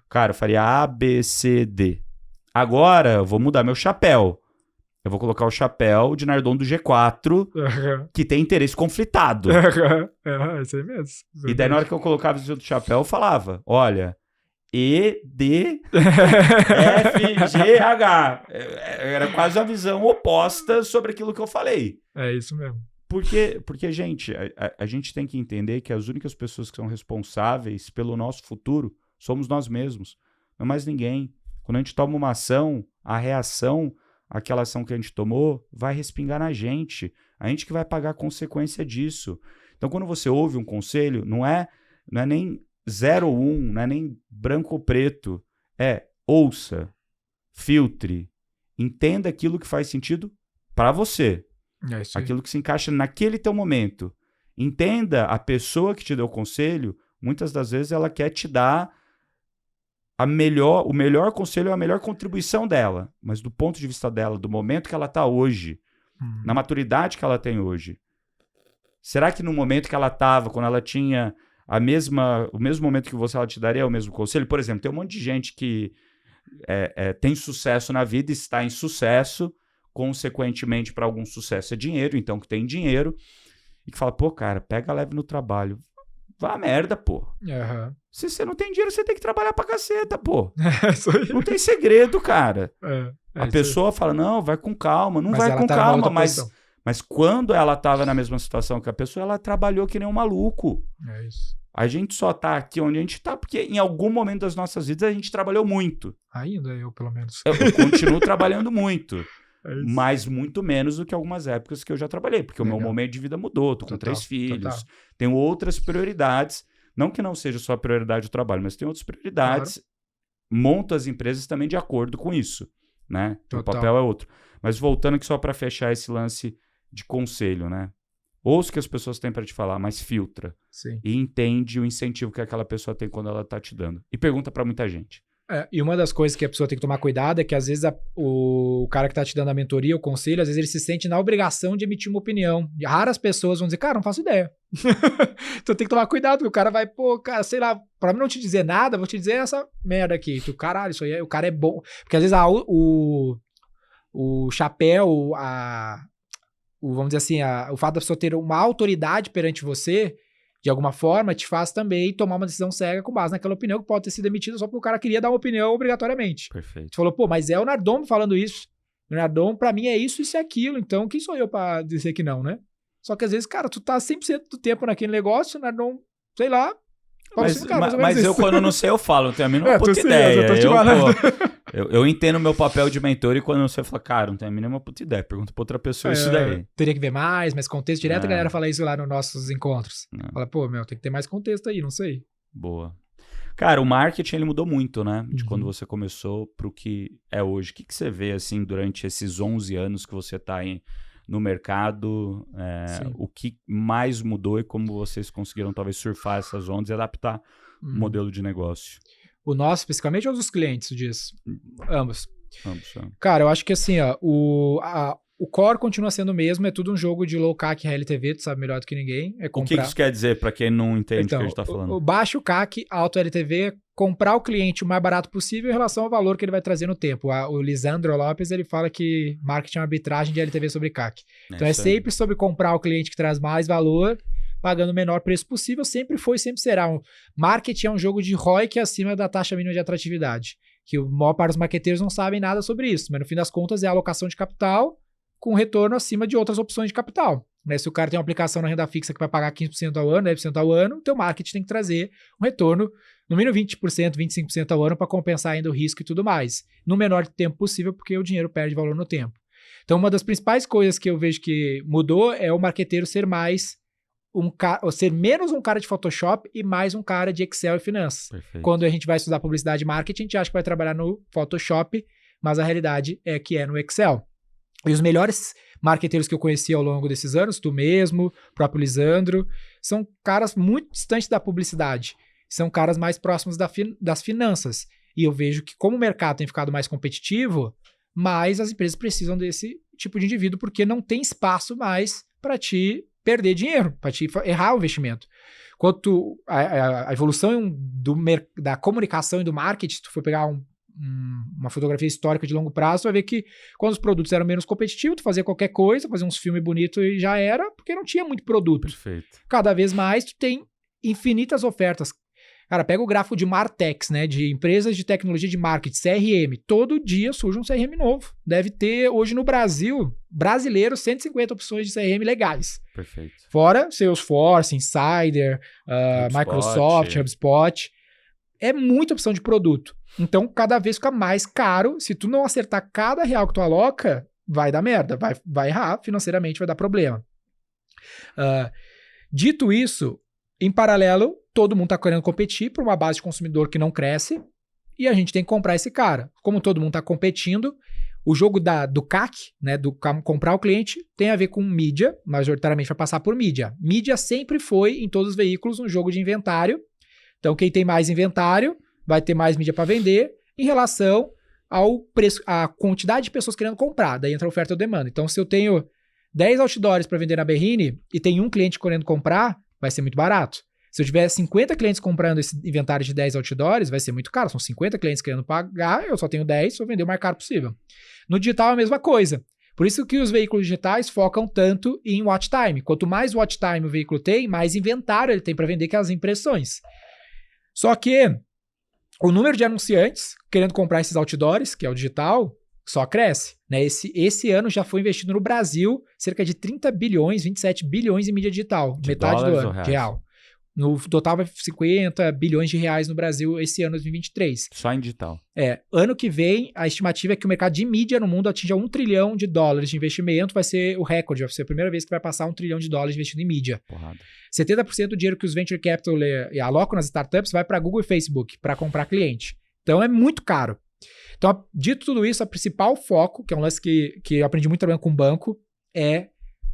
Cara, eu faria A, B, C, D. Agora, eu vou mudar meu chapéu. Eu vou colocar o chapéu de Nardon do G4, que tem interesse conflitado. Isso aí mesmo. E daí, na hora que eu colocava o chapéu, eu falava, olha, E, D, F, G, H. Era quase a visão oposta sobre aquilo que eu falei. É isso mesmo. Porque gente, a gente tem que entender que as únicas pessoas que são responsáveis pelo nosso futuro somos nós mesmos, não mais ninguém. Quando a gente toma uma ação, a reação àquela ação que a gente tomou vai respingar na gente. A gente que vai pagar a consequência disso. Então, quando você ouve um conselho, não é nem 0 ou 1, não é nem branco ou preto. Ouça, filtre, entenda aquilo que faz sentido para você. Aquilo que se encaixa naquele teu momento. Entenda a pessoa que te deu o conselho, muitas das vezes ela quer te dar o melhor conselho, a melhor contribuição dela, mas do ponto de vista dela, do momento que ela está hoje, na maturidade que ela tem hoje. Será que no momento que ela estava, quando ela tinha o mesmo momento que você, ela te daria o mesmo conselho? Por exemplo, tem um monte de gente que tem sucesso na vida, está em sucesso, consequentemente, para algum sucesso é dinheiro, então que tem dinheiro, e que fala, pô, cara, pega leve no trabalho. Vá a merda, pô. Se você não tem dinheiro, você tem que trabalhar pra caceta, pô. Não tem segredo, cara. A pessoa fala, não, vai com calma. Não vai com calma, mas quando ela tava na mesma situação que a pessoa, ela trabalhou que nem um maluco. É isso. A gente só tá aqui onde a gente tá porque em algum momento das nossas vidas a gente trabalhou muito. Ainda eu, pelo menos. Eu continuo trabalhando muito. Mas muito menos do que algumas épocas que eu já trabalhei, porque o meu momento de vida mudou, tô com 3 filhos, tenho outras prioridades, não que não seja só a prioridade do trabalho, mas tem outras prioridades, monto as empresas também de acordo com isso, né? O papel é outro. Mas voltando aqui só para fechar esse lance de conselho, né? Ouça o que as pessoas têm para te falar, mas filtra. Sim. E entende o incentivo que aquela pessoa tem quando ela tá te dando. E pergunta para muita gente. E uma das coisas que a pessoa tem que tomar cuidado é que às vezes o cara que tá te dando a mentoria, o conselho, às vezes ele se sente na obrigação de emitir uma opinião. E raras pessoas vão dizer, cara, não faço ideia. Então tem que tomar cuidado, porque o cara vai, pô, cara, sei lá, pra mim não te dizer nada, vou te dizer essa merda aqui. Tu, caralho, isso aí, o cara é bom. Porque às vezes o chapéu, vamos dizer assim, o fato da pessoa ter uma autoridade perante você, de alguma forma, te faz também tomar uma decisão cega com base naquela opinião que pode ter sido emitida só porque o cara queria dar uma opinião obrigatoriamente. Perfeito. Você falou, pô, mas é o Nardon falando isso. O Nardon, pra mim, é isso e aquilo. Então, quem sou eu pra dizer que não, né? Só que às vezes, cara, tu tá 100% do tempo naquele negócio, o Nardon, sei lá. Mas eu, quando não sei, eu falo. Não tenho a mínima puta ideia. Eu entendo o meu papel de mentor e quando você fala, cara, não tenho a mínima puta ideia. Pergunta pra outra pessoa isso daí. Teria que ver mais contexto. Direto a galera fala isso lá nos nossos encontros. Fala, pô, tem que ter mais contexto aí, não sei. Boa. Cara, o marketing, ele mudou muito, né? De quando você começou pro que é hoje. O que você vê, assim, durante esses 11 anos que você tá no mercado, o que mais mudou e como vocês conseguiram talvez surfar essas ondas e adaptar o modelo de negócio. O nosso, especificamente, ou dos clientes, diz? Ambos. Ambos. Cara, eu acho que assim, ó, o core continua sendo o mesmo, é tudo um jogo de low CAC LTV, tu sabe melhor do que ninguém. É comprar... O que isso quer dizer para quem não entende o que a gente tá falando? O baixo CAC, alto LTV, é comprar o cliente o mais barato possível em relação ao valor que ele vai trazer no tempo. O Lisandro Lopes, ele fala que marketing é uma arbitragem de LTV sobre CAC. Então é sempre sobre comprar o cliente que traz mais valor, pagando o menor preço possível, sempre foi, sempre será. Marketing é um jogo de ROI que é acima da taxa mínima de atratividade. Que a maior parte dos marqueteiros não sabem nada sobre isso, mas no fim das contas é a alocação de capital com retorno acima de outras opções de capital. Né? Se o cara tem uma aplicação na renda fixa que vai pagar 15% ao ano, 10% ao ano, o teu marketing tem que trazer um retorno no mínimo 20%, 25% ao ano para compensar ainda o risco e tudo mais. No menor tempo possível, porque o dinheiro perde valor no tempo. Então, uma das principais coisas que eu vejo que mudou é o marqueteiro ser ser menos um cara de Photoshop e mais um cara de Excel e finanças. Perfeito. Quando a gente vai estudar publicidade e marketing, a gente acha que vai trabalhar no Photoshop, mas a realidade é que é no Excel. E os melhores marqueteiros que eu conheci ao longo desses anos, tu mesmo, o próprio Lisandro, são caras muito distantes da publicidade. São caras mais próximos das finanças. E eu vejo que como o mercado tem ficado mais competitivo, mais as empresas precisam desse tipo de indivíduo, porque não tem espaço mais para te perder dinheiro, para te errar o investimento. Quanto a evolução da comunicação e do marketing, se tu for pegar uma fotografia histórica de longo prazo, tu vai ver que quando os produtos eram menos competitivos, tu fazia qualquer coisa, fazia uns filmes bonitos e já era, porque não tinha muito produto. Perfeito. Cada vez mais tu tem infinitas ofertas. Cara, pega o gráfico de Martech, né, de empresas de tecnologia de marketing, CRM. Todo dia surge um CRM novo. Deve ter, hoje no Brasil, brasileiro, 150 opções de CRM legais. Perfeito. Fora Salesforce, Insider, Microsoft, HubSpot. É muita opção de produto. Então, cada vez fica mais caro. Se tu não acertar cada real que tu aloca, vai dar merda. Vai errar, financeiramente vai dar problema. Dito isso, em paralelo, todo mundo está querendo competir por uma base de consumidor que não cresce e a gente tem que comprar esse cara. Como todo mundo está competindo, o jogo do CAC, né, do comprar o cliente, tem a ver com mídia, majoritariamente vai passar por mídia. Mídia sempre foi, em todos os veículos, um jogo de inventário. Então, quem tem mais inventário vai ter mais mídia para vender em relação ao preço, a quantidade de pessoas querendo comprar. Daí entra a oferta ou demanda. Então, se eu tenho 10 outdoors para vender na Berrine e tem um cliente querendo comprar, vai ser muito barato. Se eu tiver 50 clientes comprando esse inventário de 10 outdoors, vai ser muito caro. São 50 clientes querendo pagar, eu só tenho 10, vou vender o mais caro possível. No digital é a mesma coisa. Por isso que os veículos digitais focam tanto em watch time. Quanto mais watch time o veículo tem, mais inventário ele tem para vender, que é as impressões. Só que o número de anunciantes querendo comprar esses outdoors, que é o digital, só cresce. Né? Esse ano já foi investido no Brasil cerca de 30 bilhões, 27 bilhões em mídia digital. De metade do ano, reais? de real. No total vai 50 bilhões de reais no Brasil esse ano, 2023. Só em digital. Ano que vem, a estimativa é que o mercado de mídia no mundo atinja $1 trilhão de investimento, vai ser o recorde, vai ser a primeira vez que vai passar $1 trilhão investido em mídia. Porrada. 70% do dinheiro que os venture capital alocam nas startups vai para Google e Facebook, para comprar cliente. Então é muito caro. Então, dito tudo isso, o principal foco, que é um lance que eu aprendi muito trabalhando com banco, é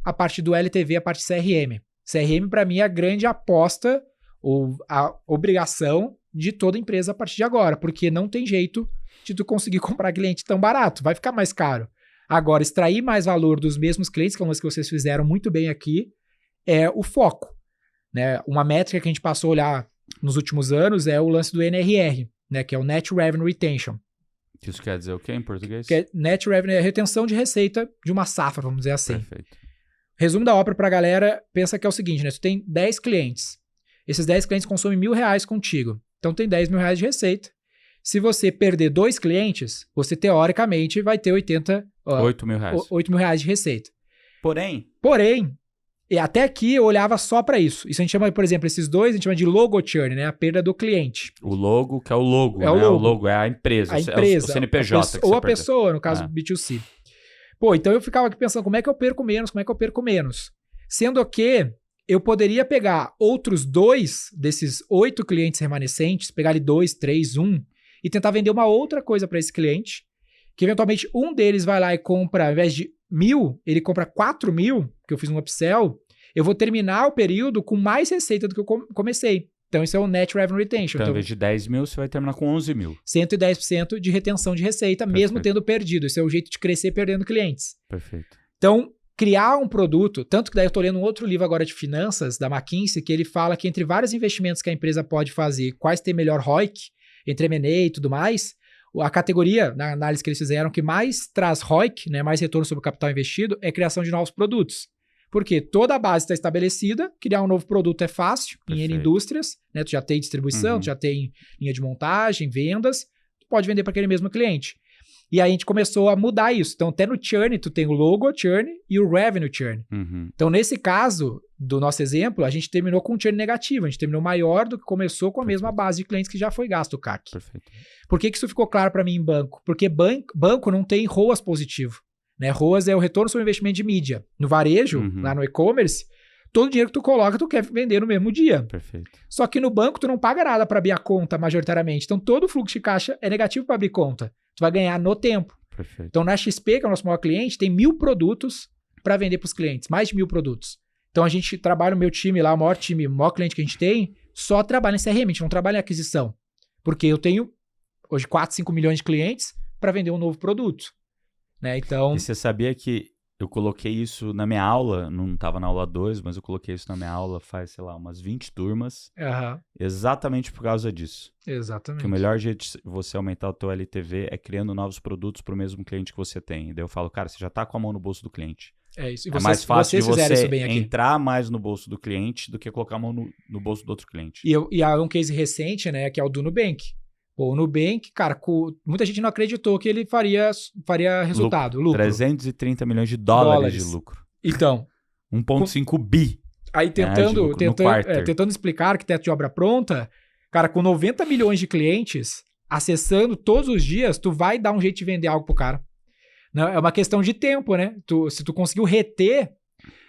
a parte do LTV, a parte CRM. CRM, para mim, é a grande aposta ou a obrigação de toda empresa a partir de agora, porque não tem jeito de tu conseguir comprar cliente tão barato, vai ficar mais caro. Agora, extrair mais valor dos mesmos clientes, que é uma coisa que vocês fizeram muito bem aqui, é o foco. Né? Uma métrica que a gente passou a olhar nos últimos anos é o lance do NRR, né? Que é o Net Revenue Retention. Isso quer dizer o quê em português? Que é Net Revenue, é a retenção de receita de uma safra, vamos dizer assim. Perfeito. Resumo da ópera pra galera, pensa que é o seguinte, né? Tu tem 10 clientes. Esses 10 clientes consomem R$1.000 contigo. Então tem R$10.000 de receita. Se você perder 2 clientes, você teoricamente vai ter R$8.000 de receita. Porém, e até aqui eu olhava só pra isso. Isso a gente chama, por exemplo, esses dois, a gente chama de logo churn, né? A perda do cliente. O logo, que é o logo, é né? o logo. O logo é a empresa. A empresa. É o CNPJ. Ou a pessoa, no caso B2C. Pô, então eu ficava aqui pensando, como é que eu perco menos? Sendo que eu poderia pegar outros 2 desses 8 clientes remanescentes, pegar ali 2, 3, 1, e tentar vender uma outra coisa para esse cliente, que eventualmente um deles vai lá e compra, ao invés de 1.000, ele compra 4.000, que eu fiz um upsell, eu vou terminar o período com mais receita do que eu comecei. Então, isso é o Net Revenue Retention. Então, em vez de 10 mil, você vai terminar com 11 mil. 110% de retenção de receita, mesmo tendo perdido. Esse é o jeito de crescer perdendo clientes. Perfeito. Então, criar um produto, tanto que daí eu estou lendo um outro livro agora de finanças, da McKinsey, que ele fala que entre vários investimentos que a empresa pode fazer, quais tem melhor ROIC, entre M&A e tudo mais, a categoria, na análise que eles fizeram, que mais traz ROIC, né, mais retorno sobre o capital investido, é a criação de novos produtos. Porque toda a base está estabelecida, criar um novo produto é fácil, em N indústrias, né, tu já tem distribuição, tu já tem linha de montagem, vendas, tu pode vender para aquele mesmo cliente. E aí a gente começou a mudar isso. Então, até no churn, tu tem o logo churn e o revenue churn. Então, nesse caso, do nosso exemplo, a gente terminou com um churn negativo. A gente terminou maior do que começou com a mesma base de clientes que já foi gasto o CAC. Perfeito. Por que isso ficou claro para mim em banco? Porque banco não tem ROAS positivo. Né? ROAS é o retorno sobre investimento de mídia. No varejo, lá no e-commerce, todo dinheiro que tu coloca, tu quer vender no mesmo dia. Perfeito. Só que no banco, tu não paga nada para abrir a conta majoritariamente. Então, todo o fluxo de caixa é negativo para abrir conta. Tu vai ganhar no tempo. Perfeito. Então, na XP, que é o nosso maior cliente, tem 1.000 produtos para vender para os clientes. Mais de 1.000 produtos. Então, a gente trabalha no meu time lá, o maior time, o maior cliente que a gente tem, só trabalha em CRM, a gente não trabalha em aquisição. Porque eu tenho, hoje, 4, 5 milhões de clientes para vender um novo produto. Né? Então... E você sabia que eu coloquei isso na minha aula, não estava na aula 2, mas eu coloquei isso na minha aula faz, sei lá, umas 20 turmas, exatamente por causa disso. Exatamente. Que o melhor jeito de você aumentar o teu LTV é criando novos produtos para o mesmo cliente que você tem. E daí eu falo, cara, você já está com a mão no bolso do cliente. É isso. E é mais fácil de você entrar mais no bolso do cliente do que colocar a mão no bolso do outro cliente. E há um case recente, né, que é o do Nubank. Pô, o Nubank, cara, muita gente não acreditou que ele faria resultado, lucro. 330 milhões de dólares de lucro. Então. 1,5 bi. Aí tentando explicar arquiteto de obra pronta, cara, com 90 milhões de clientes acessando todos os dias, tu vai dar um jeito de vender algo pro cara. Não, é uma questão de tempo, né? Se tu conseguiu reter,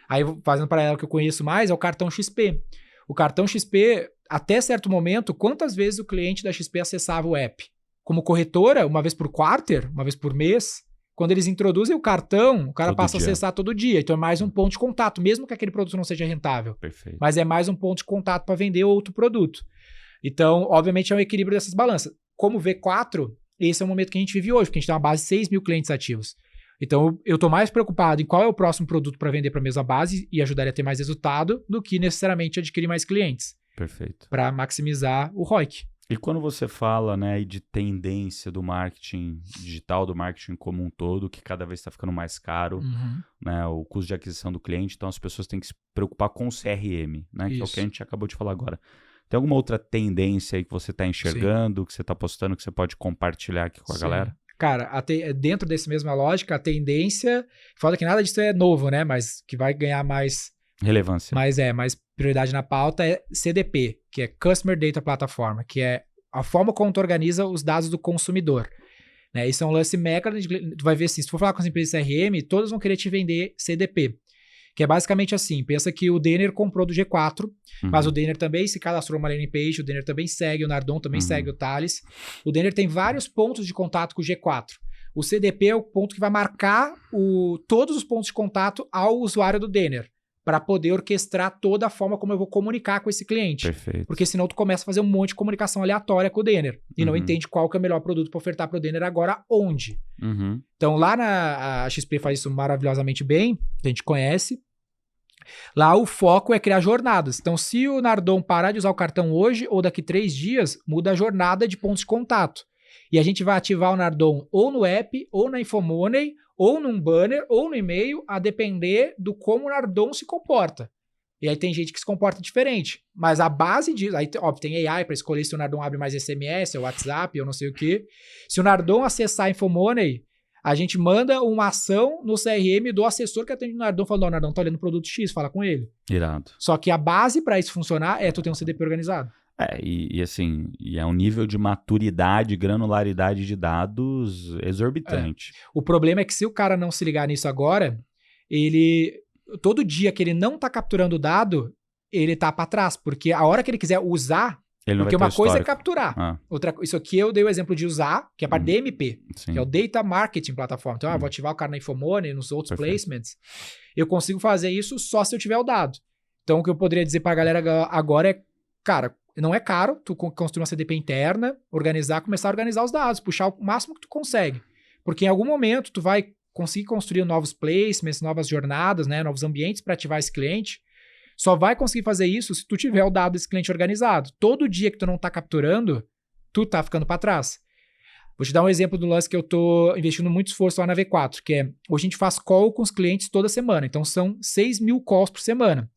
aí fazendo paralelo que eu conheço mais, é o cartão XP. O cartão XP, até certo momento, quantas vezes o cliente da XP acessava o app? Como corretora, uma vez por quarter, uma vez por mês. Quando eles introduzem o cartão, o cara passa a acessar todo dia. Então é mais um ponto de contato, mesmo que aquele produto não seja rentável. Perfeito. Mas é mais um ponto de contato para vender outro produto. Então, obviamente, é um equilíbrio dessas balanças. Como V4, esse é o momento que a gente vive hoje, porque a gente tem uma base de 6 mil clientes ativos. Então, eu estou mais preocupado em qual é o próximo produto para vender para a mesma base e ajudar ele a ter mais resultado do que necessariamente adquirir mais clientes. Perfeito. Para maximizar o ROIC. E quando você fala, né, de tendência do marketing digital, do marketing como um todo, que cada vez está ficando mais caro, né, o custo de aquisição do cliente, então as pessoas têm que se preocupar com o CRM, né, que é o que a gente acabou de falar agora. Tem alguma outra tendência aí que você está enxergando, que você está postando, que você pode compartilhar aqui com a galera? Cara, dentro dessa mesma lógica, a tendência, fala que nada disso é novo, né? Mas que vai ganhar mais relevância. Mais prioridade na pauta é CDP, que é Customer Data Platform, que é a forma como tu organiza os dados do consumidor. Né? Isso é um lance mega, tu vai ver assim, se tu for falar com as empresas CRM, todas vão querer te vender CDP. Que é basicamente assim, pensa que o Denner comprou do G4, mas o Denner também se cadastrou numa landing page, o Denner também segue, o Nardon também segue o Thales. O Denner tem vários pontos de contato com o G4. O CDP é o ponto que vai marcar todos os pontos de contato ao usuário do Denner, para poder orquestrar toda a forma como eu vou comunicar com esse cliente. Perfeito. Porque senão tu começa a fazer um monte de comunicação aleatória com o Denner e não entende qual que é o melhor produto para ofertar para o Denner agora onde. Então lá a XP faz isso maravilhosamente bem, a gente conhece. Lá o foco é criar jornadas. Então se o Nardon parar de usar o cartão hoje ou daqui 3 dias, muda a jornada de pontos de contato. E a gente vai ativar o Nardon ou no app, ou na Infomoney, ou num banner, ou no e-mail, a depender do como o Nardon se comporta. E aí tem gente que se comporta diferente. Mas a base disso... Aí, óbvio, tem AI para escolher se o Nardon abre mais SMS, ou WhatsApp, ou não sei o quê. Se o Nardon acessar a Infomoney, a gente manda uma ação no CRM do assessor que atende o Nardon, falando, o Nardon tá olhando o produto X, fala com ele. Irado. Só que a base para isso funcionar é tu ter um CDP organizado. Assim, é um nível de maturidade, granularidade de dados exorbitante. O problema é que se o cara não se ligar nisso agora, todo dia que ele não tá capturando o dado, ele tá para trás, porque a hora que ele quiser usar Ele não Porque vai ter uma coisa é histórico. capturar. Isso aqui eu dei o exemplo de usar, que é para DMP, Sim. que é o Data Marketing Platform. Então, vou ativar o cara na Infomoney, nos outros placements. Eu consigo fazer isso só se eu tiver o dado. Então, o que eu poderia dizer pra galera agora é, cara, não é caro tu construir uma CDP interna, começar a organizar os dados, puxar o máximo que tu consegue. Porque em algum momento tu vai conseguir construir novos placements, novas jornadas, né, novos ambientes para ativar esse cliente. Só vai conseguir fazer isso se tu tiver o dado desse cliente organizado. Todo dia que tu não tá capturando, tu tá ficando para trás. Vou te dar um exemplo do lance que eu tô investindo muito esforço lá na V4, que é, hoje a gente faz call com os clientes toda semana, então são 6.000 calls por semana.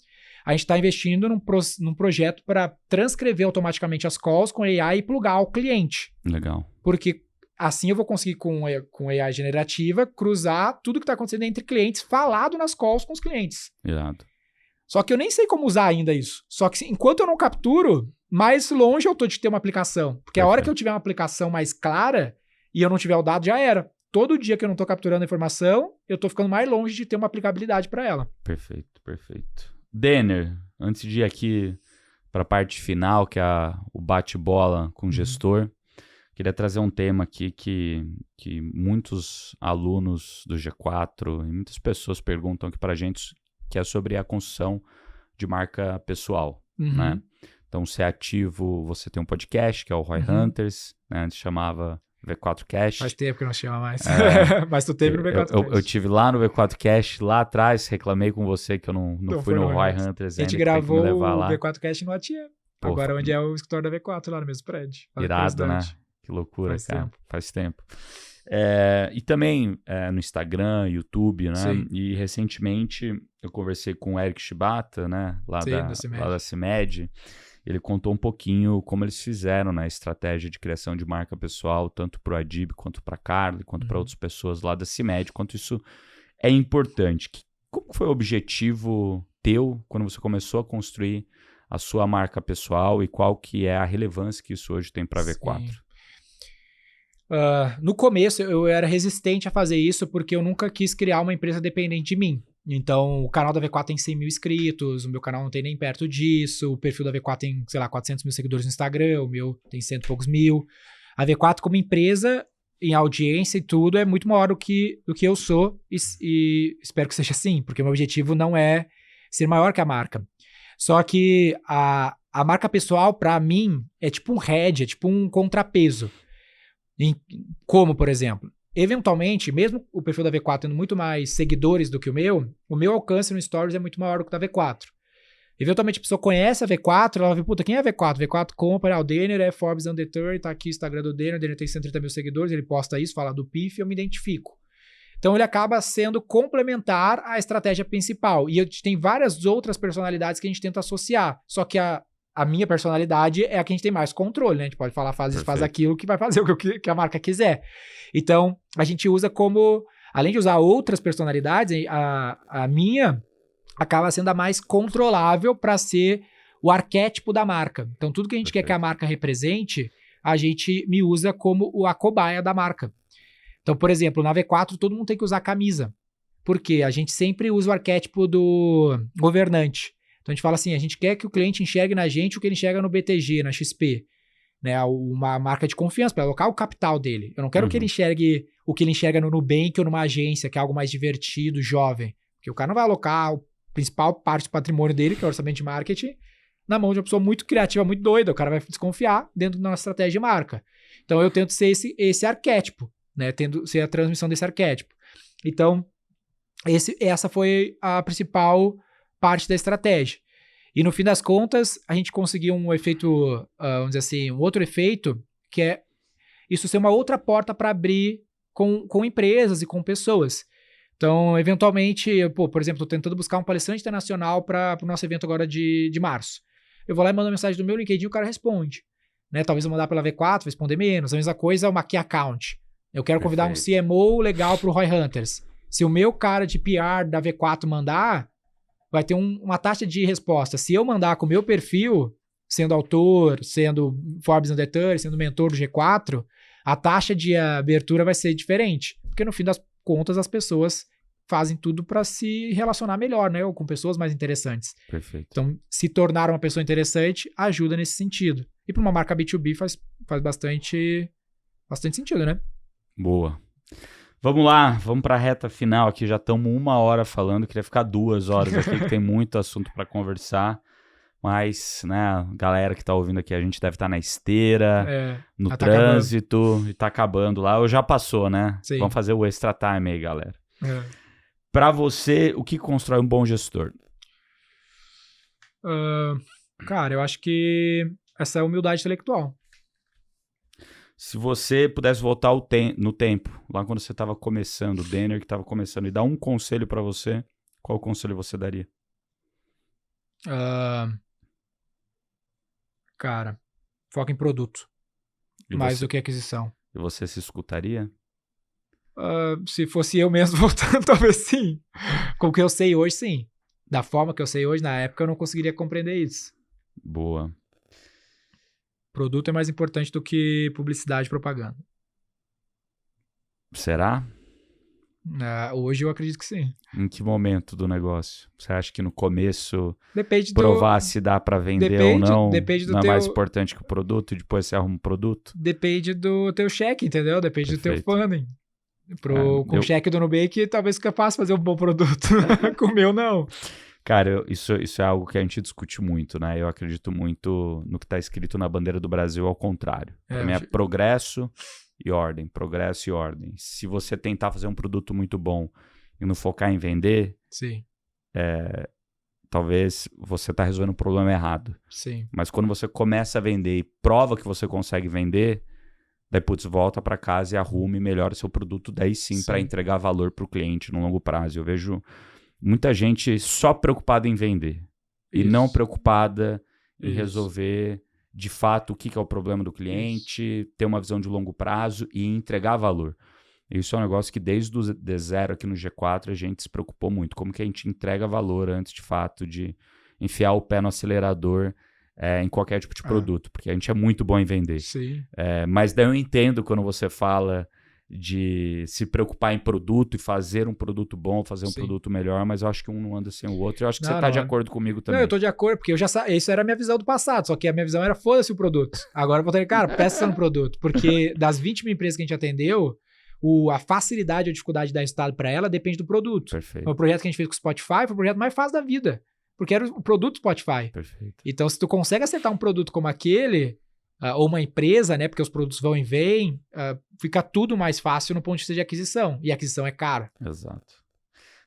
A gente está investindo num projeto para transcrever automaticamente as calls com AI e plugar ao cliente. Legal. Porque assim eu vou conseguir, com AI generativa, cruzar tudo que está acontecendo entre clientes, falado nas calls com os clientes. Irado. Só que eu nem sei como usar ainda isso. Só que enquanto eu não capturo, mais longe eu tô de ter uma aplicação. Porque a hora que eu tiver uma aplicação mais clara e eu não tiver o dado, já era. Todo dia que eu não tô capturando a informação, eu tô ficando mais longe de ter uma aplicabilidade para ela. Perfeito, perfeito. Denner, antes de ir aqui para a parte final, que é o bate-bola com o gestor, queria trazer um tema aqui que muitos alunos do G4 e muitas pessoas perguntam aqui para a gente, que é sobre a construção de marca pessoal, né? Então, se é ativo, você tem um podcast, que é o Roy Hunters, né? Antes chamava V4 Cash. Faz tempo que não chama mais. Mas tu teve no V4 Cash. Eu tive lá no V4 Cash, lá atrás, reclamei com você que eu não fui no Roy Hunters ainda. A gente gravou o V4 Cash no ATM. Agora onde é o escritório da V4, lá no mesmo prédio. Irado, né? Que loucura, cara. Faz tempo. E também no Instagram, YouTube, né? Sim. E recentemente eu conversei com o Eric Shibata, né? Lá da CIMED. Ele contou um pouquinho como eles fizeram na estratégia de criação de marca pessoal, tanto para o Adib, quanto para a Carly, quanto para outras pessoas lá da CIMED, quanto isso é importante. Como foi o objetivo teu quando você começou a construir a sua marca pessoal e qual que é a relevância que isso hoje tem para a V4? No começo eu era resistente a fazer isso porque eu nunca quis criar uma empresa dependente de mim. Então, o canal da V4 tem 100 mil inscritos, o meu canal não tem nem perto disso, o perfil da V4 tem, sei lá, 400 mil seguidores no Instagram, o meu tem 100 e poucos mil. A V4 como empresa, em audiência e tudo, é muito maior do que eu sou e espero que seja assim, porque o meu objetivo não é ser maior que a marca. Só que a marca pessoal, pra mim, é tipo um head, é tipo um contrapeso. Como, por exemplo, eventualmente, mesmo o perfil da V4 tendo muito mais seguidores do que o meu alcance no Stories é muito maior do que o da V4. Eventualmente a pessoa conhece a V4, ela vê, puta, quem é a V4? V4 compra, o Denner é Forbes Under 30, tá aqui o Instagram do Denner, o Denner tem 130 mil seguidores, ele posta isso, fala do PIF, eu me identifico. Então ele acaba sendo complementar à estratégia principal. E tem várias outras personalidades que a gente tenta associar, só que a minha personalidade é a que a gente tem mais controle, né? A gente pode falar, faz aquilo que vai fazer o que a marca quiser. Então, a gente usa como, além de usar outras personalidades, a minha acaba sendo a mais controlável para ser o arquétipo da marca. Então, tudo que a gente quer que a marca represente, a gente me usa como a cobaia da marca. Então, por exemplo, na V4, todo mundo tem que usar camisa. Por quê? A gente sempre usa o arquétipo do governante. Então a gente fala assim, a gente quer que o cliente enxergue na gente o que ele enxerga no BTG, na XP, né? Uma marca de confiança para alocar o capital dele. Eu não quero que ele enxergue o que ele enxerga no Nubank ou numa agência, que é algo mais divertido, jovem. Porque o cara não vai alocar a principal parte do patrimônio dele, que é o orçamento de marketing, na mão de uma pessoa muito criativa, muito doida. O cara vai desconfiar dentro da nossa estratégia de marca. Então eu tento ser esse arquétipo, né? Tendo ser a transmissão desse arquétipo. Então essa foi a principal parte da estratégia. E no fim das contas, a gente conseguiu um efeito, vamos dizer assim, um outro efeito, que é isso ser uma outra porta para abrir com empresas e com pessoas. Então, eventualmente, por exemplo, estou tentando buscar um palestrante internacional para o nosso evento agora de março. Eu vou lá e mando uma mensagem do meu LinkedIn e o cara responde. Né? Talvez eu mandar pela V4, responder menos. A mesma coisa é uma Key Account. Eu quero convidar um CMO legal para o Roy Hunters. Se o meu cara de PR da V4 mandar, vai ter uma taxa de resposta. Se eu mandar com o meu perfil, sendo autor, sendo Forbes Under 30, sendo mentor do G4, a taxa de abertura vai ser diferente. Porque no fim das contas, as pessoas fazem tudo para se relacionar melhor, né? Ou com pessoas mais interessantes. Perfeito. Então, se tornar uma pessoa interessante ajuda nesse sentido. E para uma marca B2B faz bastante sentido, né? Boa. Vamos lá, vamos para a reta final aqui. Já estamos 1 hora falando, queria ficar 2 horas aqui, que tem muito assunto para conversar. Mas, né, a galera que tá ouvindo aqui, a gente deve estar na esteira, no trânsito, e tá acabando lá. Ou já passou, né? Sim. Vamos fazer o extra time aí, galera. É. Para você, o que constrói um bom gestor? Cara, eu acho que essa é a humildade intelectual. Se você pudesse voltar no tempo, lá quando você estava começando, o Denner que estava começando, e dar um conselho para você, qual conselho você daria? Cara, foca em produto, mais do que aquisição. E você se escutaria? Se fosse eu mesmo voltando, talvez sim. Com o que eu sei hoje, sim. Da forma que eu sei hoje, na época eu não conseguiria compreender isso. Boa. Produto é mais importante do que publicidade e propaganda. Será? Hoje eu acredito que sim. Em que momento do negócio? Você acha que no começo depende provar se dá para vender ou não não é mais importante que o produto e depois você arruma um produto? Depende do teu cheque, entendeu? Depende do teu funding. Com o cheque do Nubank, talvez fica fácil fazer um bom produto. Com o meu, não. Cara, isso é algo que a gente discute muito, né? Eu acredito muito no que está escrito na bandeira do Brasil, ao contrário. Para mim é progresso e ordem, progresso e ordem. Se você tentar fazer um produto muito bom e não focar em vender, sim. Talvez você está resolvendo um problema errado. Sim. Mas quando você começa a vender e prova que você consegue vender, daí, putz, volta para casa e arrume e melhora seu produto, daí sim. Para entregar valor para o cliente no longo prazo. Eu vejo muita gente só preocupada em vender e não preocupada em resolver de fato o que é o problema do cliente, ter uma visão de longo prazo e entregar valor. Isso é um negócio que desde o D0 aqui no G4 a gente se preocupou muito. Como que a gente entrega valor antes de fato de enfiar o pé no acelerador em qualquer tipo de produto, porque a gente é muito bom em vender. Sim. Mas daí eu entendo quando você fala de se preocupar em produto e fazer um produto bom, fazer um produto melhor, mas eu acho que um não anda sem o outro. Eu acho que você está de acordo comigo também. Não, eu tô de acordo, porque eu já isso era a minha visão do passado, só que a minha visão era foda-se o produto. Agora eu vou ter, cara, peça no produto, porque das 20 mil empresas que a gente atendeu, a facilidade ou a dificuldade de dar resultado para ela depende do produto. Perfeito. O projeto que a gente fez com o Spotify foi o projeto mais fácil da vida, porque era o produto Spotify. Perfeito. Então, se tu consegue acertar um produto como aquele, ou uma empresa, né, porque os produtos vão e vêm, fica tudo mais fácil no ponto de vista de aquisição. E a aquisição é cara. Exato.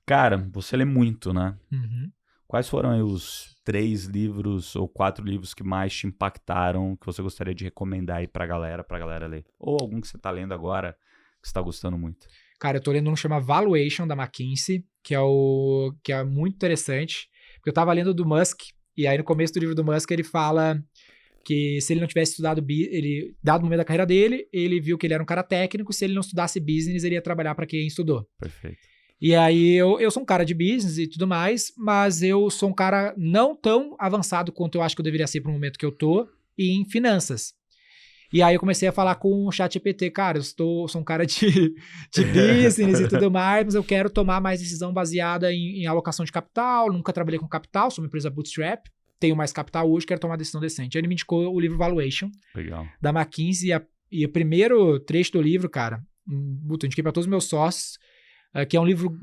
Cara, você lê muito, né? Uhum. Quais foram aí os 3 livros ou 4 livros que mais te impactaram, que você gostaria de recomendar aí pra galera ler? Ou algum que você tá lendo agora que você tá gostando muito? Cara, eu tô lendo um que chama Valuation, da McKinsey, que é muito interessante. Porque eu tava lendo do Musk, e aí no começo do livro do Musk ele fala que se ele não tivesse estudado, dado o momento da carreira dele, ele viu que ele era um cara técnico, se ele não estudasse business, ele ia trabalhar para quem estudou. Perfeito. E aí eu sou um cara de business e tudo mais, mas eu sou um cara não tão avançado quanto eu acho que eu deveria ser para o momento que eu tô em finanças. E aí eu comecei a falar com o ChatGPT, cara, sou um cara de business e tudo mais, mas eu quero tomar mais decisão baseada em alocação de capital, nunca trabalhei com capital, sou uma empresa bootstrap, tenho mais capital hoje, quero tomar uma decisão decente. Aí ele me indicou o livro Valuation, legal, da McKinsey, e o primeiro trecho do livro, cara, eu indiquei para todos os meus sócios, que é um livro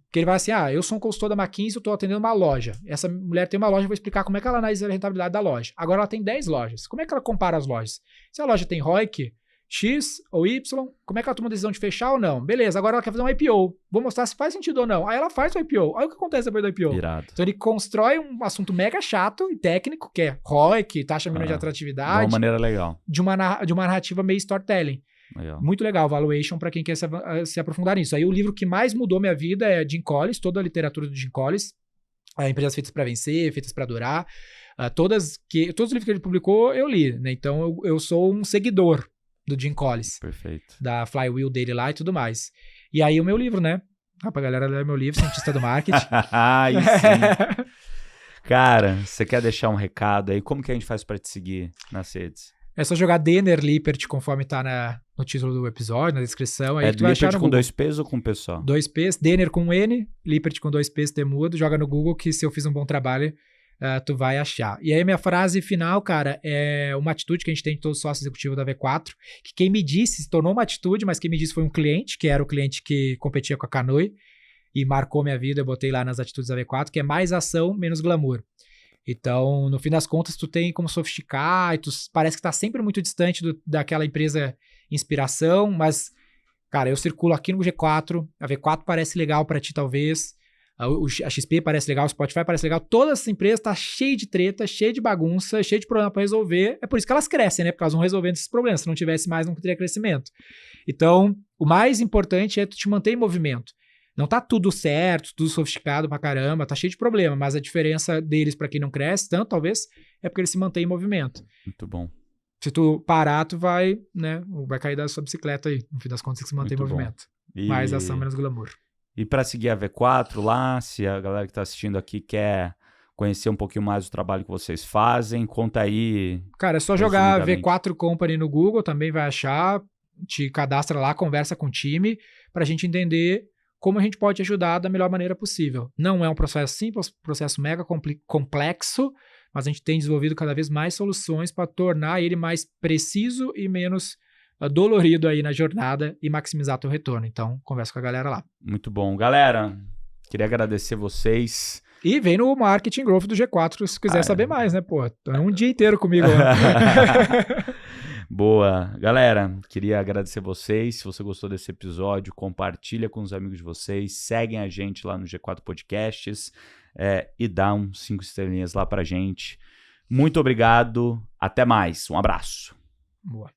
que ele vai assim, eu sou um consultor da McKinsey, eu estou atendendo uma loja. Essa mulher tem uma loja, eu vou explicar como é que ela analisa a rentabilidade da loja. Agora ela tem 10 lojas. Como é que ela compara as lojas? Se a loja tem ROIC, X ou Y, como é que ela toma a decisão de fechar ou não? Beleza, agora ela quer fazer um IPO. Vou mostrar se faz sentido ou não. Aí ela faz o IPO. Aí o que acontece depois do IPO? Irado. Então ele constrói um assunto mega chato e técnico, que é ROIC, taxa mínima de atratividade. De uma maneira legal. De uma narrativa meio storytelling. Legal. Muito legal, Valuation, para quem quer se aprofundar nisso. Aí o livro que mais mudou minha vida é Jim Collins, toda a literatura do Jim Collins. Empresas feitas para vencer, feitas para durar. Todos os livros que ele publicou, eu li, né? Então eu sou um seguidor do Jim Collins. Perfeito. Da Flywheel dele lá e tudo mais. E aí o meu livro, né? Pra galera ler meu livro, Cientista do Marketing. Aí sim. Cara, você quer deixar um recado aí? Como que a gente faz para te seguir nas redes? É só jogar Denner Lippert, conforme tá no título do episódio, na descrição. Aí tu vai Lippert achar com 2 P's ou com P só? 2 P's, Denner com N, Lippert com 2 P's, temudo. Joga no Google que se eu fiz um bom trabalho, tu vai achar. E aí a minha frase final, cara, é uma atitude que a gente tem de todos os sócios executivos da V4, que quem me disse, se tornou uma atitude, mas quem me disse foi um cliente, que era o cliente que competia com a Canoi, e marcou minha vida, eu botei lá nas atitudes da V4, que é mais ação, menos glamour. Então, no fim das contas, tu tem como sofisticar, e tu parece que tá sempre muito distante daquela empresa inspiração, mas, cara, eu circulo aqui no G4, a V4 parece legal pra ti, talvez, a XP parece legal, o Spotify parece legal, todas essas empresas tá cheio de treta, cheio de bagunça, cheio de problema pra resolver, é por isso que elas crescem, né, porque elas vão resolvendo esses problemas, se não tivesse mais, não teria crescimento. Então, o mais importante é tu te manter em movimento. Não tá tudo certo, tudo sofisticado pra caramba, tá cheio de problema, mas a diferença deles pra quem não cresce tanto, talvez, é porque eles se mantêm em movimento. Muito bom. Se tu parar, tu vai, né, vai cair da sua bicicleta aí, no fim das contas, que se mantém em movimento. Mais ação, menos glamour. E para seguir a V4 lá, se a galera que tá assistindo aqui quer conhecer um pouquinho mais do trabalho que vocês fazem, conta aí. Cara, é só jogar V4 Company no Google, também vai achar, te cadastra lá, conversa com o time, pra gente entender como a gente pode ajudar da melhor maneira possível. Não é um processo simples, um processo mega complexo, mas a gente tem desenvolvido cada vez mais soluções para tornar ele mais preciso e menos dolorido aí na jornada e maximizar teu retorno. Então, conversa com a galera lá. Muito bom. Galera, queria agradecer vocês. E vem no Marketing Growth do G4 se quiser saber mais, né, pô? É um dia inteiro comigo. Boa. Galera, queria agradecer vocês. Se você gostou desse episódio, compartilha com os amigos de vocês. Seguem a gente lá no G4 Podcasts e dá uns 5 estrelinhas lá pra gente. Muito obrigado. Até mais. Um abraço. Boa.